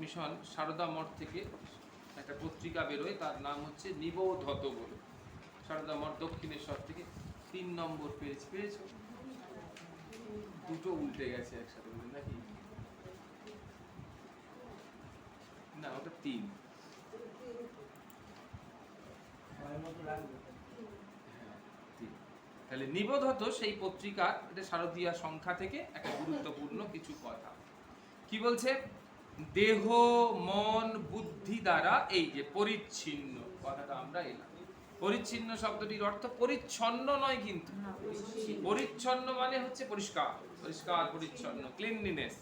Mission Sarada মঠ থেকে একটা পত্রিকা বেরোয়, তার নাম হচ্ছে নিবোধত বলে। সারদা মঠ দক্ষিণেশ্বর থেকে 3 নম্বর পেজ পেয়েছো? দুটো উল্টে গেছে একসাথে নাকি? না, ওটা 3। তাহলে নিবোধত সেই পত্রিকার এটা শারদীয়া সংখ্যা থেকে একটা গুরুত্বপূর্ণ কিছু কথা কি বলছে। দেহ মন বুদ্ধি দ্বারা এই যে পরিচ্ছিন্ন কথাটা আমরা এলাম, পরিচ্ছিন্ন শব্দটির অর্থ পরিচ্ছন্ন নয়, কিন্তু পরিচ্ছন্ন মানে হচ্ছে পরিষ্কার, পরিষ্কার পরিচ্ছন্ন, ক্লিনলিনেস।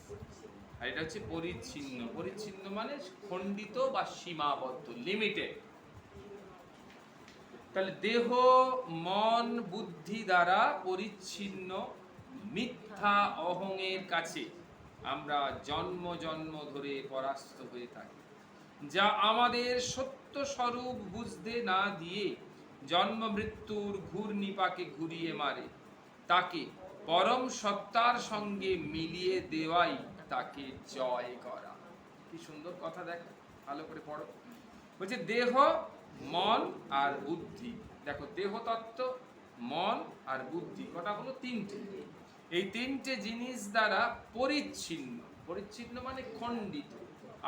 আর এটা হচ্ছে পরিচ্ছিন্ন, পরিচ্ছিন্ন মানে খণ্ডিত বা সীমাবদ্ধ, লিমিটেড। তাহলে দেহ মন বুদ্ধি দ্বারা পরিচ্ছিন্ন মিথ্যা অহংয়ের কাছে আমরা জন্ম জন্ম ধরে পরাস্ত হয়ে থাকি, যা আমাদের সত্য স্বরূপ বুঝতে না দিয়ে জন্ম মৃত্যুর ঘূর্ণিপাকে ঘুরিয়ে মারে। তাকে পরম সত্তার সঙ্গে মিলিয়ে দেওয়াই তাকে জয় করা। কি সুন্দর কথা, দেখো ভালো করে পড়ো। বলছে দেহ মন আর বুদ্ধি। দেখো দেহ তত্ত্ব, মন আর বুদ্ধি কটা হলো? 3টে। এই 3টে জিনিস দ্বারা পরিচ্ছিন্ন, পরিচ্ছিন্ন মানে খণ্ডিত।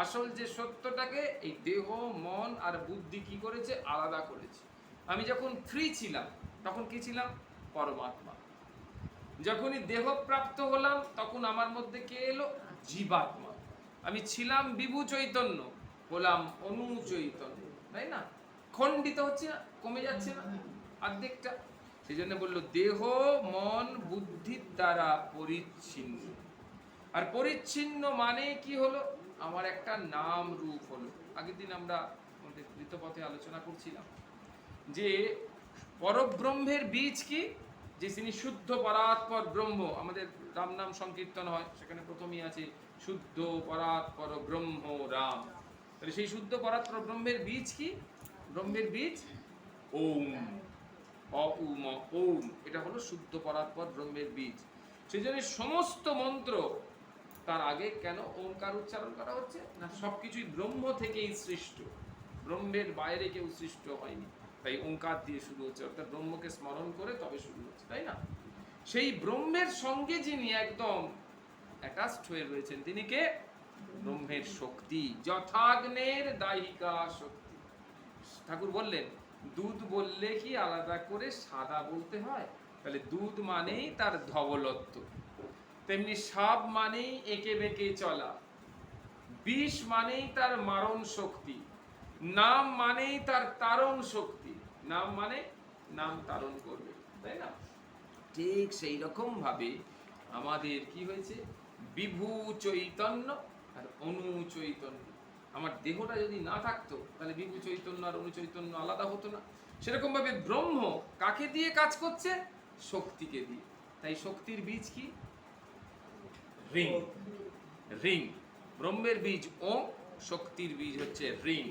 আসল যে সত্যটাকে এই দেহ মন আর বুদ্ধি কি করেছে? আলাদা করেছে। আমি যখন ফ্রি ছিলাম তখন কি ছিলাম? পরমাত্মা। যখনই দেহ প্রাপ্ত হলাম তখন আমার মধ্যে কে এলো? জীবাত্মা। আমি ছিলাম বিভু চৈতন্য, হলাম অনু চৈতন্য, তাই না? খণ্ডিত হচ্ছে না, কমে যাচ্ছে না অর্ধেকটা। সেই জন্য বললো দেহ মন বুদ্ধির দ্বারা পরিচ্ছিন্ন। আর পরিচ্ছিন্ন মানে কি হলো? আমার একটা নাম রূপ হলো। আগের দিন আমরা আমাদের ঋতপথে আলোচনা করছিলাম যে পরব্রহ্মের বীজ কি? যে তিনি শুদ্ধ পরাৎপর ব্রহ্ম। আমাদের রাম নাম সংকীর্তন হয়, সেখানে প্রথমেই আছে শুদ্ধ পরাৎপর ব্রহ্ম রাম। তাহলে সেই শুদ্ধ পরাৎপর ব্রহ্মের বীজ কি? ব্রহ্মের বীজ ওম, অউম ওম, এটা হলো শুদ্ধ পরাৎপর ব্রহ্মের বীজ। সেই জন্য সমস্ত মন্ত্র তার আগে কেন ওমকার উচ্চারণ করা হচ্ছে না? সবকিছুই ব্রহ্ম থেকেই সৃষ্ট, ব্রহ্মের বাইরে কেউ সৃষ্ট হয়নি, তাই ওঙ্কার দিয়ে শুরু হচ্ছে, অর্থাৎ ব্রহ্মকে স্মরণ করে তবে শুরু হচ্ছে, তাই না? সেই ব্রহ্মের সঙ্গে যিনি একদম অ্যাটাচড হয়ে রয়েছেন তিনি কে? ব্রহ্মের শক্তি, যথাগ্নের দাহিকা শক্তি। ঠাকুর বললেন দুধ বললে কি আলাদা করে সাদা বলতে হয়? তাহলে দুধ মানেই তার ধবলত্ব, তেমনি সাপ মানেই এঁকে বেঁকে চলা, বিষ মানেই তার মারণ শক্তি, নাম মানেই তার তারণ শক্তি। নাম মানে নাম তারণ করবে, তাই না? ঠিক সেই রকম ভাবে আমাদের কি হয়েছে? বিভু চৈতন্য আর অনু চৈতন্য। আমার দেহটা যদি না থাকতো তাহলে বিভু চৈতন্য আর অনু চৈতন্য আলাদা হতো না। সেরকম ভাবে ব্রহ্ম কাকে দিয়ে কাজ করছে? শক্তিকে দিয়ে। তাই শক্তির বীজ কি? রিং। রিং। ব্রহ্মের বীজ ওম, শক্তির বীজ হচ্ছে রিং।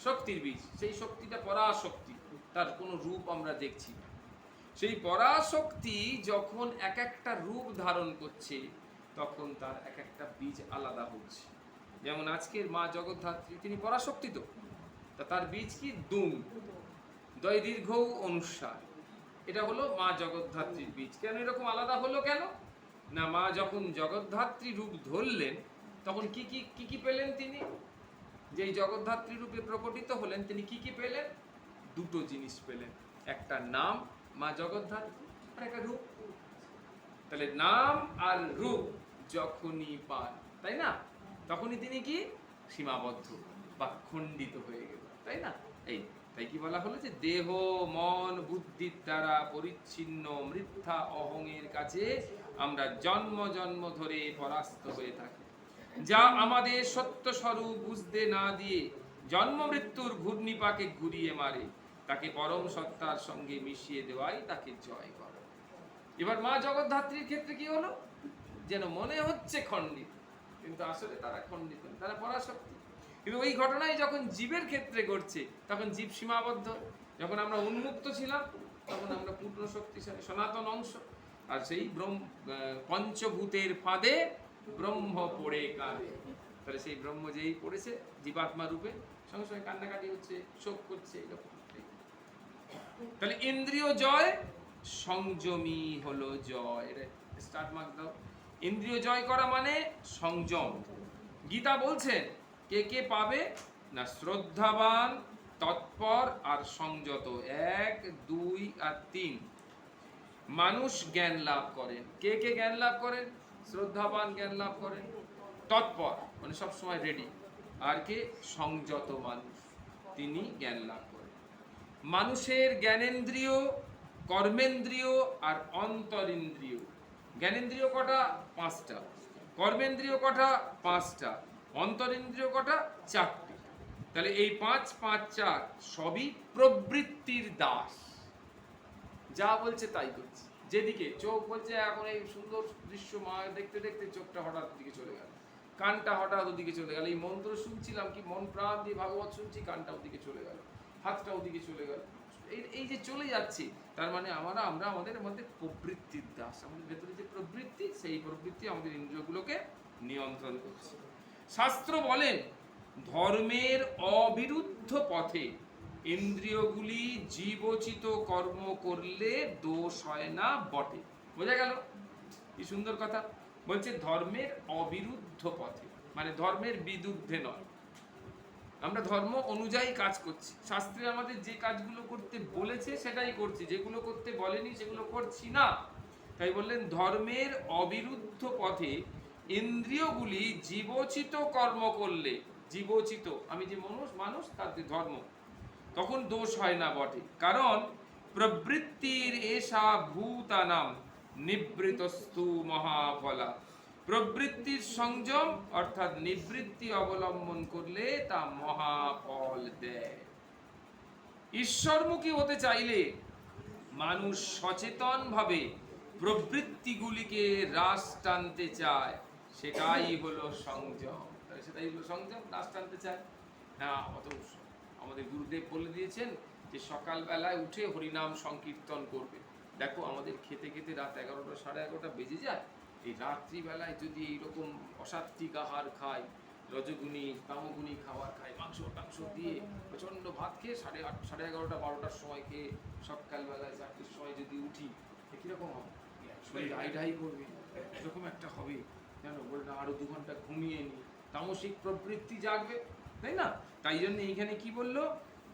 শক্তির বীজ, সেই শক্তিটা পরাশক্তি, তার কোনো রূপ আমরা দেখছি না। সেই পরাশক্তি যখন এক একটা রূপ ধারণ করছে তখন তার এক একটা বীজ আলাদা হচ্ছে। যেমন আজকের মা জগদ্ধাত্রী, তিনি পরাশক্তি তো, তা তার বীজ কি? দুম, দয় দীর্ঘ অনুসার। এটা হলো মা জগদ্ধাত্রীর বীজ। কেন এরকম আলাদা হলো কেন? না, মা যখন জগদ্ধাত্রী রূপ ধরলেন তখন কি কি কি কি পেলেন তিনি? যেই জগদ্ধাত্রী রূপে প্রকটিত হলেন তিনি কি কি পেলেন? দুটো জিনিস পেলেন, একটা নাম মা জগদ্ধাত্রী, আর একটা রূপ। তাহলে নাম আর রূপ যখনই পান, তাই না, তখনই তিনি কি? সীমাবদ্ধ বা খণ্ডিত হয়ে গেল, তাই না? এই তাই কি বলা হলো যে দেহ মন বুদ্ধির দ্বারা পরিচ্ছিন্ন মিথ্যা অহংয়ের কাছে আমরা জন্ম জন্ম ধরে পরাস্ত হয়ে থাকি, যা আমাদের সত্য স্বরূপ বুঝতে না দিয়ে জন্ম মৃত্যুর ঘূর্ণিপাকে ঘুরিয়ে মারে। তাকে পরম সত্তার সঙ্গে মিশিয়ে দেওয়াই তাকে জয় করা। এবার মা জগদ্ধাত্রীর ক্ষেত্রে কি হলো? যেন মনে হচ্ছে খণ্ডিত, কিন্তু আসলে তারা খণ্ডিত, তারা পরাশক্তি। কিন্তু ওই ঘটনাই যখন জীবের ক্ষেত্রে ঘটছে তখন জীব সীমাবদ্ধ। যখন আমরা উন্মুক্ত ছিলাম তখন আমরা পূর্ণ শক্তিশালী সনাতন অংশ। আর সেই পঞ্চভূতের ফাঁদে ব্রহ্ম পড়ে কাঁদে। তাহলে সেই ব্রহ্ম যেই পড়েছে জীবাত্মা রূপে, সঙ্গে সঙ্গে কান্নাকাটি হচ্ছে, শোক করছে, এরকম। তাহলে ইন্দ্রিয় জয়, সংযমী হলো জয়। এটা স্টার্ট মার্ক দাও। ইন্দ্রিয় জয় করা মানে সংযম। গীতা বলছেন কে কে পাবে না, শ্রদ্ধাবান, তৎপর আর সংযত, 1, 2 আর 3 মানুষ জ্ঞান লাভ করেন। কে কে জ্ঞান লাভ করেন? শ্রদ্ধাবান জ্ঞান লাভ করেন, তৎপর মানে সবসময় রেডি, আর কে? সংযত মানুষ, তিনি জ্ঞান লাভ করেন। মানুষের জ্ঞানেন্দ্রিয়, কর্মেন্দ্রিয় আর অন্তরিন্দ্রিয়। জ্ঞানেন্দ্রিয় কটা? 5টা। কর্মেন্দ্রিয় কটা? 5টা। অন্তরিন্দ্রিয় কটা? 4টি। তাহলে এই 5, 5, 4 সবই প্রবৃত্তির দাস, যা বলছে তাই করছে। যেদিকে চোখ বলছে এখন এই সুন্দর দৃশ্য মা দেখতে দেখতে চোখটা হঠাৎ দিকে চলে গেল, কানটা হঠাৎ ওদিকে চলে গেল, এই মন্ত্র শুনছিলাম কি মন প্রাণ দিয়ে ভাগবত শুনছি, কানটা ওদিকে চলে গেল, হাতটা ওদিকে চলে গেল। এই যে চলে যাচ্ছে, তার মানে আমরা আমাদের মধ্যে প্রবৃত্তির দাস। আমাদের ভেতরে যে প্রবৃত্তি, সেই প্রবৃত্তি আমাদের ইন্দ্রিয়গুলোকে নিয়ন্ত্রণ করছে। শাস্ত্র বলেন ধর্মের অবিরুদ্ধ পথে ইন্দ্রিয়গুলি জীবোচিত কর্ম করলে দোষ হয় না বটে। বোঝা গেল? কি সুন্দর কথা বলছে, ধর্মের অবিরুদ্ধ পথে, মানে ধর্মের বিরুদ্ধে নয়। আমরা ধর্ম অনুযায়ী কাজ করছি, শাস্ত্রে আমাদের যে কাজগুলো করতে বলেছে সেটাই করছি, যেগুলো করতে বলেনি সেগুলো করছি না। তাই বললেন ধর্মের অবিরুদ্ধ পথে ইন্দ্রিয়গুলি জীবোচিত কর্ম করলে, জীবোচিত আমি যে মানুষ তার যে ধর্ম, তখন দোষ হয় না বটে। কারণ প্রবৃত্তির এষা ভূতানাম নিবৃতস্তু মহাফলা। প্রবৃত্তির সংযম অর্থাৎ নিবৃত্তি অবলম্বন করলে তা মহাফল দেয়। ঈশ্বরমুখী হতে চাইলে মানুষ সচেতনভাবে প্রবৃত্তিগুলিকে রাশ টানতে চায়, সেটাই হলো সংযম। সেটাই হলো সংযম, রাশ টানতে চায়। হ্যাঁ, অত আমাদের গুরুদেব বলে দিয়েছেন যে সকালবেলায় উঠে হরিনাম সংকীর্তন করবে। দেখো আমাদের খেতে খেতে রাত 11টা, 11:30 বেজে যায়। এই রাত্রিবেলায় যদি এইরকম অসাত্বিক আহার খাই, রজগুণী তামগুণী খাবার খাই, মাংস দিয়ে প্রচণ্ড ভাত খেয়ে 8:30, 11:30, 12টার সময় খেয়ে সকালবেলায় 4টের সময় যদি উঠি, কীরকম হবে? শরীর ঢাই করবে, এরকম একটা হবে। কেন বলটা আরো 2 ঘন্টা ঘুমিয়ে নি, তামসিক প্রবৃত্তি জাগবে, তাই না? তাই জন্য এইখানে কি বললো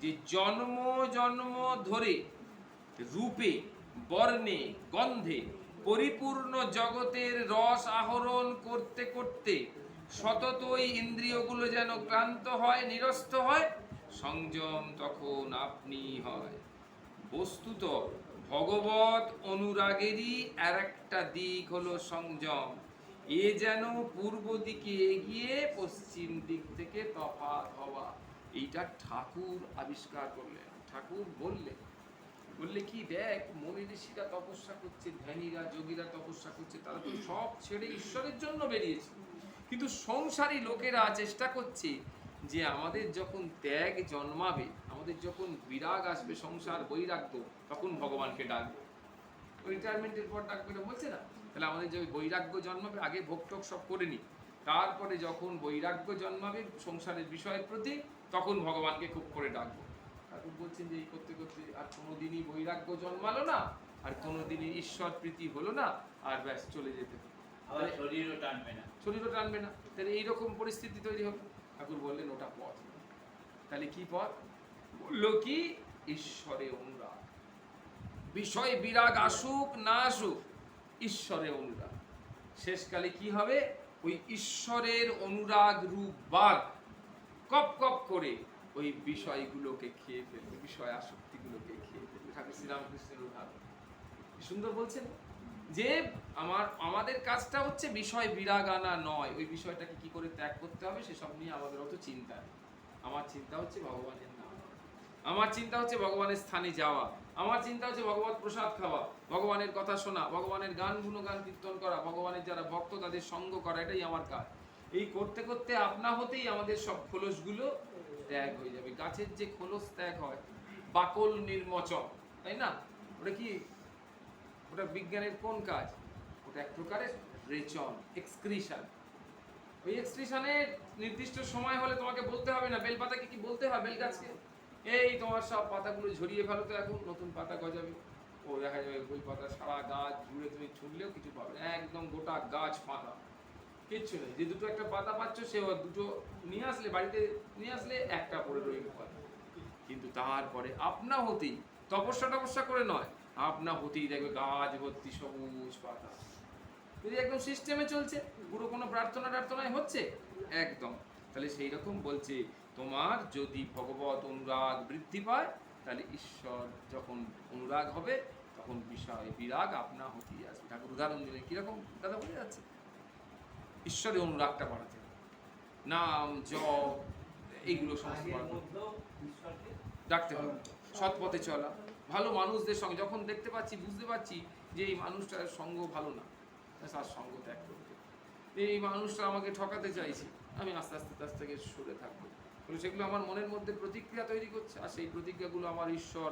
যে জন্ম জন্ম ধরে রূপে, বর্ণে, গন্ধে পরিপূর্ণ জগতের রস আহরণ করতে করতে সততই ইন্দ্রিয়গুলো যেন ক্লান্ত হয়, নিরস্ত হয়, সংযম তখন আপনি হয়। বস্তুত ভগবত অনুরাগেরই আর একটা দিক হলো সংযম। এ যেন পূর্ব দিকে এগিয়ে পশ্চিম দিক থেকে তফাৎ হওয়া। এইটা ঠাকুর আবিষ্কার করলেন। ঠাকুর বললে কি, দেখ মনি ঋষিরা তপস্যা করছে, ধ্যানীরা যোগীরা তপস্যা করছে, তারা তো সব ছেড়ে ঈশ্বরের জন্য বেরিয়েছে। কিন্তু সংসারী লোকেরা চেষ্টা করছে যে আমাদের যখন ত্যাগ জন্মাবে, আমাদের যখন বিরাগ আসবে, সংসার বৈরাগ্য, তখন ভগবানকে ডাকবে। রিটায়ারমেন্টের পর ডাকবে না বলছে না? তাহলে আমাদের যে বৈরাগ্য জন্মাবে, আগে ভোগটোগ সব করে নি, তারপরে যখন বৈরাগ্য জন্মাবে সংসারের বিষয়ের প্রতি, তখন ভগবানকে খুব করে ডাকবো। ঠাকুর বলছেন যে এই করতে করতে আর কোনোদিনই বৈরাগ্য জন্মালো না, আর কোনোদিনই ঈশ্বর প্রীতি হলো না, আর ব্যাস চলে যেতে হবে, শরীরও টানবে না। তাহলে এইরকম পরিস্থিতি তৈরি হবে। ঠাকুর বললেন ওটা পথ। তাহলে কি পথ? বললো কি, ঈশ্বরে অনুরাগ। বিষয় বিরাগ আসুক না আসুক, ঈশ্বরে অনুরাগ। শেষকালে কি হবে? ওই ঈশ্বরের অনুরাগ রূপ বাঘ কপ কপ করে ওই বিষয়গুলোকে খেয়ে ফেলবে, বিষয় আসক্তিগুলোকে খেয়ে ফেলবে। ঠাকুর শ্রীরামকৃষ্ণের উদাহরণ সুন্দর বলছেন যে আমাদের কাজটা হচ্ছে বিষয় বিরাগ আনা নয়, ওই বিষয়টাকে কি করে ত্যাগ করতে হবে সেসব নিয়ে আমাদের অত চিন্তা নেই। আমার চিন্তা হচ্ছে ভগবানের নাম, আমার চিন্তা হচ্ছে ভগবানের স্থানে যাওয়া, আমার চিন্তা হচ্ছে ভগবত প্রসাদ খাওয়া, ভগবানের কথা শোনা, ভগবানের গান গুণগান কীর্তন করা, ভগবানের যারা ভক্ত তাদের সঙ্গ করা, এটাই আমার কাজ। এই করতে করতে আপনা হতেই আমাদের সব খোলসগুলো ত্যাগ হয়ে যাবে। গাছের যে খোলস ত্যাগ হয়, বাকল নির্মোচন, তাই না? ওটা কি, ওটা বিজ্ঞানের কোন কাজ? ওটা এক প্রকারের রেচন, এক্সক্রিশন। ওই এক্সটেনশনের নির্দিষ্ট সময় হলে তোমাকে বলতে হবে না, বেলপাতাকে কি বলতে হয় বেল গাছকে, এই তোমার সব পাতাগুলো ঝরিয়ে ফেলো, তো এখন নতুন পাতা গজাবে। ও দেখা যাবে ওই পাতা সারা গাছ জুড়ে তুমি ছুঁড়লেও কিছু পাবে না, একদম গোটা গাছ পাতা, কিচ্ছু নেই। যে দুটো একটা পাতা পাচ্ছ, সে দুটো নিয়ে আসলে, বাড়িতে নিয়ে আসলে একটা পড়ে রইল পাতা। কিন্তু তারপরে আপনা হতেই, তপস্যা টপস্যা করে নয়, আপনা হতেই দেখবে গাছ ভর্তি সবুজ পাতা। যদি একদম সিস্টেমে চলছে, পুরো কোনো প্রার্থনা টার্থনায় হচ্ছে একদম, তাহলে সেই রকম বলছে তোমার যদি ভগবত অনুরাগ বৃদ্ধি পায়, তাহলে ঈশ্বর যখন অনুরাগ হবে তখন বিষয় বিরাগ আপনা হতেই আসবে। ঠাকুর উদাহরণ দিলে কিরকম দাদা বোঝা যাচ্ছে? ঈশ্বরের অনুরাগটা বাড়াতে হবে, নাম জপ এইগুলো সমস্ত ডাকতে হবে, সৎ পথে চলা, ভালো মানুষদের সঙ্গে, যখন দেখতে পাচ্ছি বুঝতে পারছি যে এই মানুষটার সঙ্গ ভালো না, তার সঙ্গ ত্যাগ করতে, এই মানুষটা আমাকে ঠকাতে চাইছে, আমি আস্তে আস্তে তার থেকে সরে থাকবো। সেগুলো আমার মনের মধ্যে প্রতিক্রিয়া তৈরি করছে, আর সেই প্রতিক্রিয়াগুলো আমার ঈশ্বর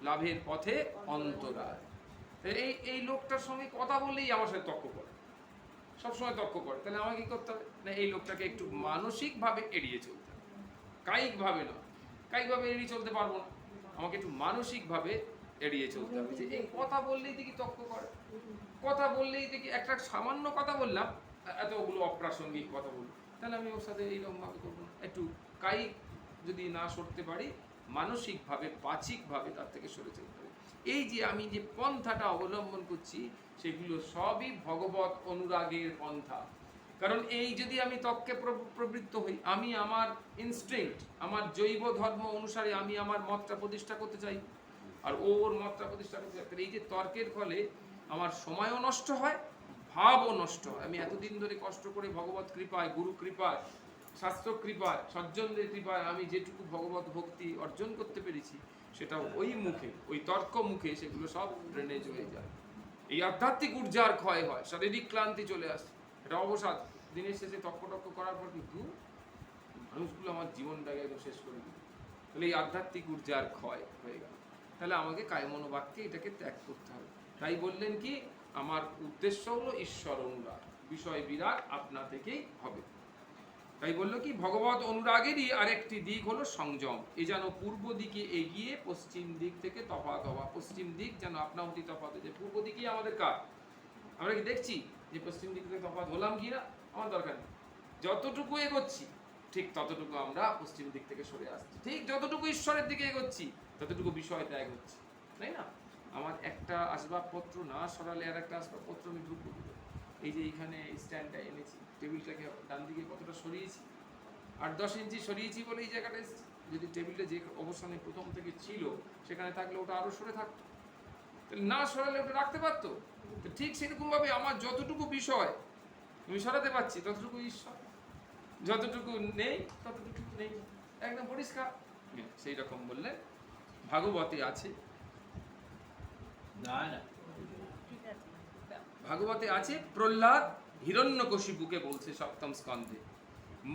লাভের পথে অন্তরায়। এই লোকটার সঙ্গে কথা বললেই আমার সাথে তর্ক করে, সবসময় তর্ক করে, তাহলে আমাকে কি করতে হবে না, এই লোকটাকে একটু মানসিকভাবে এড়িয়ে চলতে হবে, কায়িকভাবে নয়। কায়িকভাবে এড়িয়ে চলতে পারবো না, আমাকে একটু মানসিকভাবে এড়িয়ে চলতে হবে। যে এই কথা বললেই দেখি তর্ক করে, কথা বললেই দেখি একটা সামান্য কথা বললাম, এতগুলো অপ্রাসঙ্গিক কথা বলবো, তাহলে আমি ওর সাথে এইরকমভাবে করবো না। একটু কায়িক যদি না সরতে পারি, মানসিকভাবে বাচিকভাবে তার থেকে সরে চলতে হবে। এই যে আমি যে পন্থাটা অবলম্বন করছি, সেগুলো সবই ভগবত অনুরাগের পন্থা। কারণ এই যদি আমি তর্কে প্রবৃত্ত হই, আমি আমার ইনস্টিংক্ট, আমার জৈব ধর্ম অনুসারে আমি আমার মতটা প্রতিষ্ঠা করতে চাই, আর ওর মতটা প্রতিষ্ঠা করতে চাই, এই যে তর্কের ফলে আমার সময়ও নষ্ট হয়, ভাবও নষ্ট হয়। আমি এতদিন ধরে কষ্ট করে ভগবত কৃপায়, গুরু কৃপায়, শাস্ত্র কৃপায়, সজ্জনদের কৃপায় আমি যেটুকু ভগবত ভক্তি অর্জন করতে পেরেছি, সেটা ওই মুখে, ওই তর্ক মুখে সেগুলো সব ড্রেনেজ হয়ে যায়। এই আধ্যাত্মিক ঊর্জার ক্ষয় হয়, শারীরিক ক্লান্তি চলে আসে, এটা অবসাদ। দিনের শেষে তক্ক টক্ক করার পর কিন্তু মানুষগুলো আমার জীবনটাকে একদম শেষ করে দিল, তাহলে এই আধ্যাত্মিক ঊর্জার ক্ষয় হয়ে গেল। তাহলে আমাকে কায়মনোবাক্যে এটাকে ত্যাগ করতে হবে। তাই বললেন কি, আমার উদ্দেশ্য হলো ঈশ্বর অনুরাগ, বিষয় বিরাগ আপনা থেকেই হবে। তাই বললো কি, ভগবত অনুরাগেরই আরেকটি দিক হলো সংযম। এ যেন পূর্ব দিকে এগিয়ে পশ্চিম দিক থেকে তফাৎ হওয়া। পশ্চিম দিক যেন আপনা হতেই তফাৎ হয়েছে, পূর্ব দিকেই আমাদের কাজ। আমরা কি দেখছি যে পশ্চিম দিক থেকে তফাৎ হলাম কি না? আমার দরকার নেই, যতটুকু এগোচ্ছি ঠিক ততটুকু আমরা পশ্চিম দিক থেকে সরে আসছি, ঠিক যতটুকু ঈশ্বরের দিকে এগোচ্ছি ততটুকু বিষয় ত্যাগ হচ্ছে, তাই না? আমার একটা আসবাবপত্র না সরালে আর একটা আসবাবপত্র আমি ঢুকবো। এই যে এইখানে স্ট্যান্ডটা এনেছি, টেবিলটাকে ডান দিকে কতটা সরিয়েছি, 8-10 ইঞ্চি সরিয়েছি বলে এই জায়গাটা এসেছি। যদি টেবিলটা যে অবস্থানে প্রথম থেকে ছিল সেখানে থাকলে ওটা আরও সরে থাকতো, না সরালে ওটা রাখতে পারতো। তো ঠিক সেরকমভাবে আমার যতটুকু বিষয় আমি সরাতে পারছি ততটুকু ঈশ্বর, যতটুকু নেই ততটুকু নেই, একদম পরিষ্কার। সেই রকম বললেন ভাগবতে আছে, ভাগবতে আছে প্রহ্লাদ হিরণ্যকশিপুকে বলছে সপ্তম স্কন্ধে,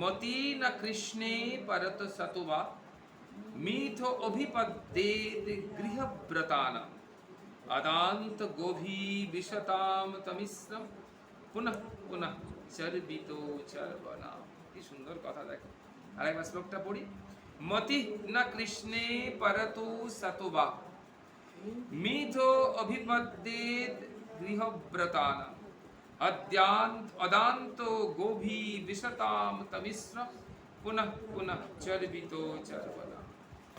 মতি না কৃষ্ণে পরত সতোবা মিথ অভিপদ্যেত গৃহব্রতানাম আদান্ত গোভী বিশতাম তমিশ্রম পুনঃ পুনঃ চর্বিতো চর্বনা। কি সুন্দর কথা, দেখো আরেকবার শ্লোকটা পড়ি। মতি না কৃষ্ণে পরতো সতোবা মিথো অভিপদ্যেত গৃহব্রতানাম অদান্ত গোভী বিশতাম তমিশ্রম পুনঃ পুনঃ চর্বিতো চর্বনা।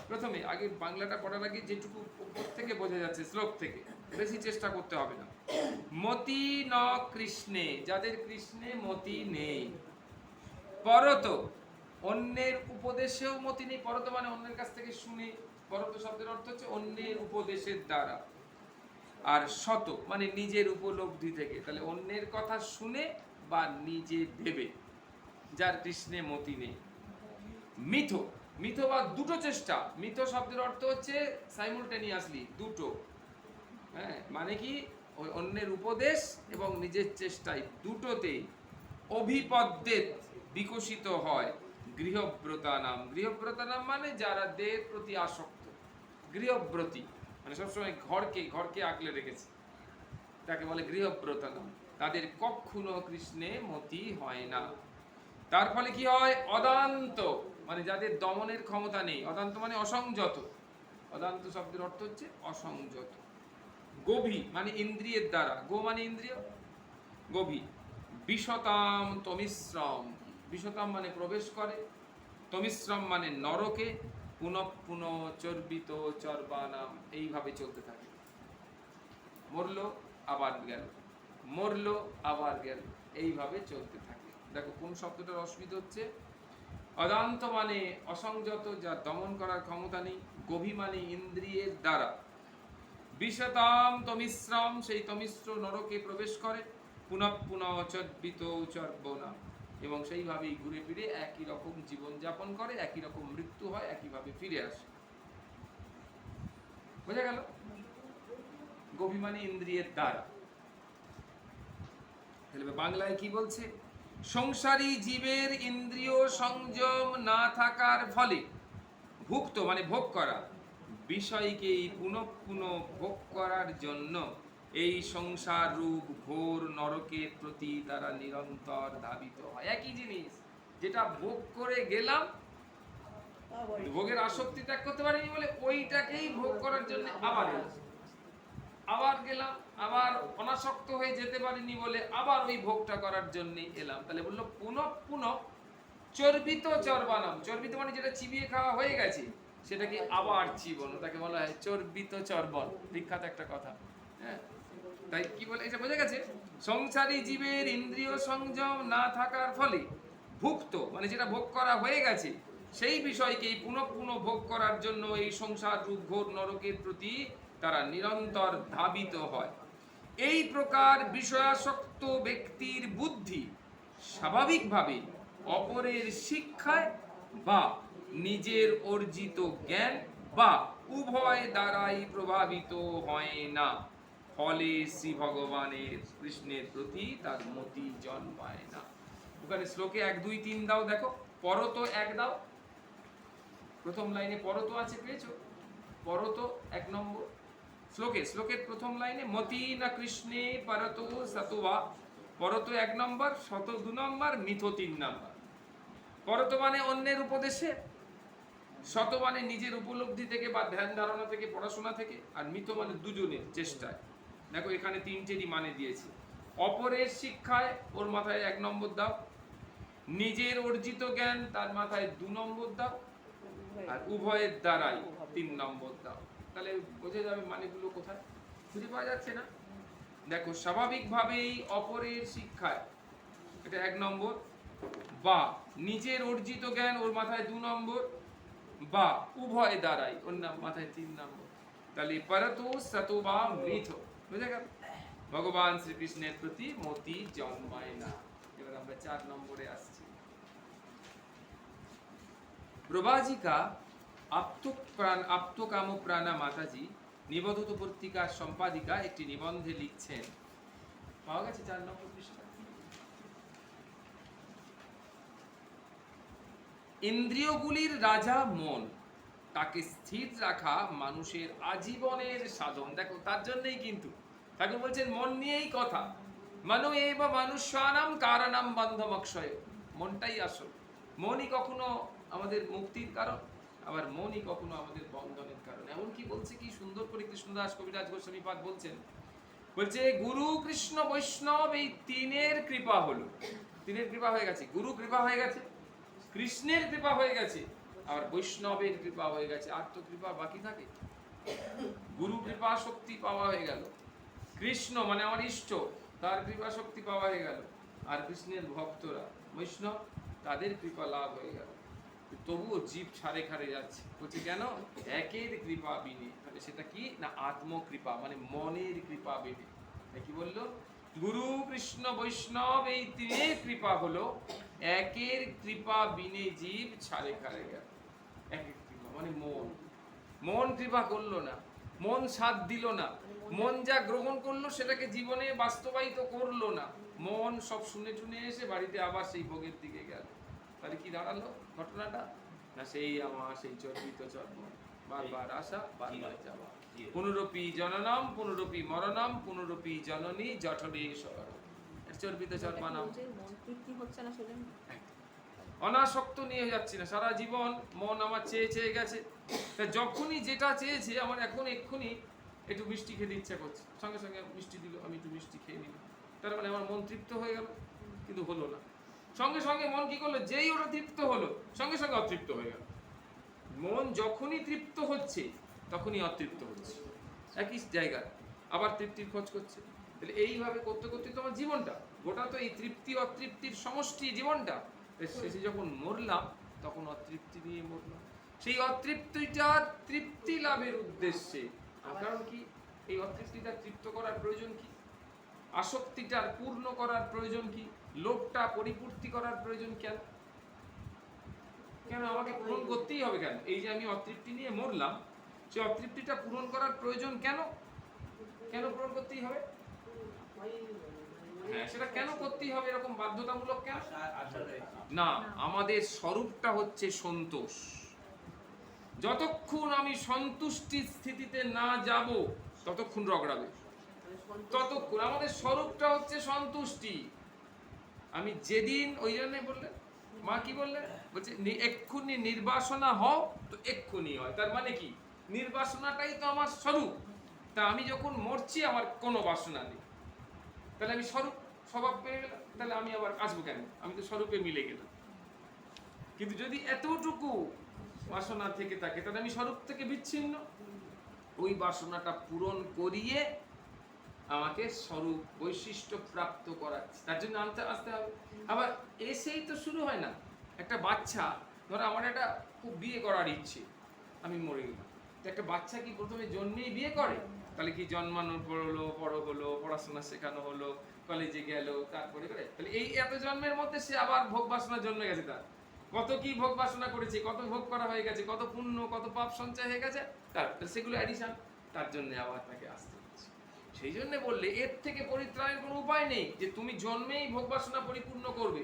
প্রথমে আগে বাংলাটা পড়ার আগে যেটুকু উপর থেকে বোঝা যাচ্ছে শ্লোক থেকে, বেশি চেষ্টা করতে হবে না। মতি ন কৃষ্ণে, যাদের কৃষ্ণে মতি নেই, পরত অন্যের উপদেশেও মতি নেই, পরত মানে অন্যের কাছ থেকে শুনে, পরত শব্দের অর্থ হচ্ছে অন্যের উপদেশের দ্বারা, আর শত মানে নিজের উপলব্ধি থেকে, তাহলে অন্যের কথা শুনে বা নিজে ভেবে যার কৃষ্ণে মতি নেই। মিথ, মিথ বা দুটো চেষ্টা, মিথ শব্দের অর্থ হচ্ছে সাইমultaneously দুটো, হ্যাঁ, মানে কি ওই অন্যের উপদেশ এবং নিজের চেষ্টায় দুটোতেই অভিপদ্যেত বিকশিত হয় গৃহব্রতানাম। গৃহব্রতানাম মানে যারা দেহের প্রতি আসক্ত, গৃহব্রতী মানে সবসময় ঘরকে আগলে রেখেছে, তাকে বলে গৃহব্রতানাম। তাদের কখনো কৃষ্ণে মতি হয় না। তার ফলে কি হয়? অদান্ত, মানে যাদের দমনের ক্ষমতা নেই। অদান্ত মানে অসংযত। অদান্ত শব্দের অর্থ হচ্ছে অসংযত। গভী মানে ইন্দ্রিয়ের দ্বারা, গো মানে ইন্দ্রিয়, গভী। বিশতাম তমিশ্রম, বিশতাম মানে প্রবেশ করে, তমিশ্রম মানে নরকে, পুনঃ পুনঃ চর্বিত চর্বানাম, এইভাবে চলতে থাকে। মরলো আবার গেল, মরলো আবার গেল, এইভাবে চলতে থাকে। দেখো কোন শব্দটার অসুবিধা হচ্ছে। অদান্ত মানে অসংযত, যার দমন করার ক্ষমতা নেই। গভী মানে ইন্দ্রিয়ের দ্বারা। বিশতাম তমিশ্রম, সেই তমিশ্র নরকে প্রবেশ করে, পুনঃ পুনঃ চর্বিত চর্বনা, এবং সেইভাবেই ঘুরে ফিরে একই রকম জীবন যাপন করে, একই রকম মৃত্যু হয়, একইভাবে ফিরে আসে। বোঝা গেল? গভী মানে ইন্দ্রিয়ের দ্বারা। তাহলে বাংলায় কি বলছে? সংসারী জীবের ইন্দ্রিয় সংযম না থাকার ফলে ভুক্ত মানে ভোগ করা বিষয়কেই পুনঃ পুনঃ ভোগ করার জন্য এই সংসার রূপ ঘোর নরকের প্রতি তারা নিরন্তর ধাবিত হয়। একই জিনিস, যেটা ভোগ করে গেলাম, ভোগের আসক্তি ত্যাগ করতে পারিনি বলে ওইটাকেই ভোগ করার জন্য আবার এলাম, আবার গেলাম, আবার অনাসক্ত হয়ে যেতে পারিনি বলে আবার ওই ভোগটা করার জন্যই এলাম। তাহলে বললো পুনঃ পুনঃ চর্বিত চর্বানাম। চর্বিত মানে যেটা চিবিয়ে খাওয়া হয়ে গেছে সেটাকে আবার চিবনো, তাকে বলা হয় চর্বিত চর্বণ। বিখ্যাত একটা কথা। হ্যাঁ, তাই কি বলে, এটা বোঝা গেছে? সংসারী জীবের ইন্দ্রিয় সংযম না থাকার ফলে ভুক্ত মানে যেটা ভোগ করা হয়ে গেছে সেই বিষয়কেই পুনঃ পুনঃ ভোগ করার জন্য এই সংসার রূপ ঘোর নরকের প্রতি তারা নিরন্তর ধাবিত হয়। এই প্রকার বিষয়াসক্ত ব্যক্তির বুদ্ধি স্বাভাবিকভাবে অপরের শিক্ষায় বা নিজের অর্জিত জ্ঞান বা উভয় দ্বারাই প্রভাবিত হয় না। ফলে শ্রী ভগবানের কৃষ্ণের প্রতি তার মতি জন্মায় না। ওখানে শ্লোকে 1 2 3 দাও, দেখো পরতো 1 দাও, প্রথম লাইনে পরতো আছে, পেয়েছো? পরতো 1 নম্বর শ্লোকে, শ্লোকের প্রথম লাইনে মতি না কৃষ্ণে পরতো সতোবা, পরতো 1 নম্বর, শত 2 নম্বর, মিথো 3 নম্বর। পরতো মানে অন্যের উপদেশে, শত মানে নিজের উপলব্ধি থেকে বা ধ্যান ধারণা থেকে, পড়াশোনা থেকে, আর মিথ মানে দুজনের চেষ্টায়। দেখো এখানে 3টেরই মানে দিয়েছে। অপরের শিক্ষায় ওর মাথায় 1 নম্বর দাও, নিজের অর্জিত জ্ঞান তার মাথায় 2 নম্বর দাও, আর উভয়ের দ্বারাই 3 নম্বর দাও। তাহলে বোঝা যাবে মানেগুলো কোথায়। খুঁজে পাওয়া যাচ্ছে না? দেখো স্বাভাবিকভাবেই অপরের শিক্ষায়, এটা 1 নম্বর, বা নিজের অর্জিত জ্ঞান ওর মাথায় 2 নম্বর, বা উভয় দ্বারাই ওর মাথায় 3 নম্বর। তাহলে পরতো সতোবা মৃথ, বুঝে গেল? ভগবান শ্রীকৃষ্ণের প্রতি মতি জন্মায় না। এবার আমরা 4 নম্বরে আসছি। প্রবাজিকা আপ্তকাম প্রাণা মাতাজি নিবদ্ধত পত্রিকার সম্পাদিকা একটি নিবন্ধে লিখছেন, পাওয়া গেছে 4 নম্বর পৃষ্ঠা। ইন্দ্রিয়গুলির রাজা মন, তাকে স্থির রাখা মানুষের আজীবনের সাধন। দেখো তার জন্যই কিন্তু ঠাকুর বলছেন মন নিয়েই কথা। মনো এব মানুষ্যানাম কারণাম বন্ধমক্ষয়, মনটাই আসল। মনই কখনো আমাদের মুক্তির কারণ, আবার মনই কখনো আমাদের বন্ধনের কারণ। এমন কি বলছে, কি সুন্দর করে কৃষ্ণদাস কবিরাজ গোস্বামী পাদ বলছেন, বলছে গুরু কৃষ্ণ বৈষ্ণব এই 3-এর কৃপা হলো। 3-এর কৃপা হয়ে গেছে, গুরু কৃপা হয়ে গেছে, কৃষ্ণের কৃপা হয়ে গেছে, আর বৈষ্ণবের কৃপা হয়ে গেছে। আর তো কৃপা বাকি থাকে? গুরু কৃপা শক্তি পাওয়া হয়ে গেল, কৃষ্ণ মানে আমার ইষ্ট, তার কৃপা শক্তি পাওয়া হয়ে গেল, আর কৃষ্ণের ভক্তরা বৈষ্ণব, তাদের কৃপা লাভ হয়ে গেল। তবুও জীব ছাড়ে খারে যাচ্ছে। বলছে কেন? একের কৃপা বিনে। তাহলে সেটা কি না? আত্মকৃপা, মানে মনের কৃপা বিনে। কি বললো? গুরু কৃষ্ণ বৈষ্ণব এই 3-এর কৃপা হলো, একের কৃপা বিনে জীব ছাড়ে খারে গেল। একের কৃপা মানে মন, মন কৃপা করলো না, মন সাথ দিল না, মন যা গ্রহণ করলো সেটাকে জীবনে বাস্তবায়িত করলো না, মন সব শুনে শুনে এসে বাড়িতে আবার সেই ভোগের দিকে গেল। তাহলে কি দাঁড়ালো ঘটনাটা? না সেই আমার সেই চর্বিত চর্ম, বারবার আসা বারবার যাওয়া। পুনরপি জননম পুনরপি মরণম পুনরপি জননী জঠরে শহর, চর্বিত চর্মানাম। মন তৃপ্তি হচ্ছে না সেজন্য অনাসক্ত নিয়ে যাচ্ছি না। সারা জীবন মন আমার চেয়ে চেয়ে গেছে, তা যখনই যেটা চেয়েছে আমার এখন এক্ষুনি একটু মিষ্টি খেতে ইচ্ছা করছে, সঙ্গে সঙ্গে মিষ্টি দিল, আমি একটু মিষ্টি খেয়ে নিলাম, তার মানে আমার মন তৃপ্ত হয়ে গেল। কিন্তু হলো না, সঙ্গে সঙ্গে মন কি করলো, যেই ওটা তৃপ্ত হলো সঙ্গে সঙ্গে অতৃপ্ত হয়ে গেল। মন যখনই তৃপ্ত হচ্ছে তখনই অতৃপ্ত হচ্ছে, একই জায়গায় আবার তৃপ্তির খোঁজ করছে। তাহলে এইভাবে করতে করতে তোমার জীবনটা গোটা তো এই তৃপ্তি অতৃপ্তির সমষ্টি জীবনটা। শেষে যখন মরলাম তখন অতৃপ্তি নিয়ে মরলাম। সেই অতৃপ্তিটা তৃপ্তি লাভের উদ্দেশ্যে, কারণ কি এই অতৃপ্তিটা তৃপ্ত করার প্রয়োজন কি, আসক্তিটার পূর্ণ করার প্রয়োজন কি, লোভটা পরিপূর্তি করার প্রয়োজন কেন, কেন আমাকে পূরণ করতেই হবে কেন? এই যে আমি অতৃপ্তি নিয়ে মরলাম, সেই অতৃপ্তিটা পূরণ করার প্রয়োজন কেন, কেন পূরণ করতেই হবে? হ্যাঁ, সেটা কেন করতেই হবে এরকম বাধ্যতামূলক কেন? না, আমাদের স্বরূপটা হচ্ছে সন্তোষ। যতক্ষণ আমি সন্তুষ্টির স্থিতিতে না যাব ততক্ষণ রগড়াবে, ততক্ষণ আমাদের স্বরূপটা হচ্ছে সন্তুষ্টি। আমি যেদিন, ওই জন্যই বললেন মা, কি বললেন, বলছে এক্ষুনি নির্বাসনা হও, তো এক্ষুনি হয়। তার মানে কি, নির্বাসনাটাই তো আমার স্বরূপ। তা আমি যখন মরছি আমার কোনো বাসনা নেই, তাহলে আমি স্বরূপ স্বভাব পেয়ে গেলাম, তাহলে আমি আবার আসবো কেন, আমি তো স্বরূপে মিলে গেলাম। কিন্তু যদি এতটুকু বাসনা থেকে থাকে তাহলে আমি স্বরূপ থেকে বিচ্ছিন্ন। ওই বাসনাটা পূরণ করিয়ে আমাকে স্বরূপ বৈশিষ্ট্য প্রাপ্ত করাচ্ছে, তার জন্য আসতে হবে। আবার এসেই তো শুরু হয় না। একটা বাচ্চা, ধরো আমার একটা খুব বিয়ে করার ইচ্ছে, আমি মরে গেলাম, তো একটা বাচ্চা কি প্রথমে জন্মেই বিয়ে করে? তাহলে কি জন্মানোর পর হলো, বড় হলো, পড়াশোনা শেখানো হলো, কলেজে গেল, তারপরে করে, তাহলে এই এত জন্মের মধ্যে সে আবার ভোগ বাসনা জন্মে গেছে, তার কত কি ভোগ বাসনা করেছে, কত ভোগ করা হয়ে গেছে, কত পুণ্য কত পাপ সঞ্চয় হয়ে গেছে, তার সেগুলো অ্যাডিশন, তার জন্য আবার তাকে আসতে হচ্ছে। সেই জন্য বললে এর থেকে পরিত্রাণের কোনো উপায় নেই যে তুমি জন্মেই ভোগ বাসনা পরিপূর্ণ করবে,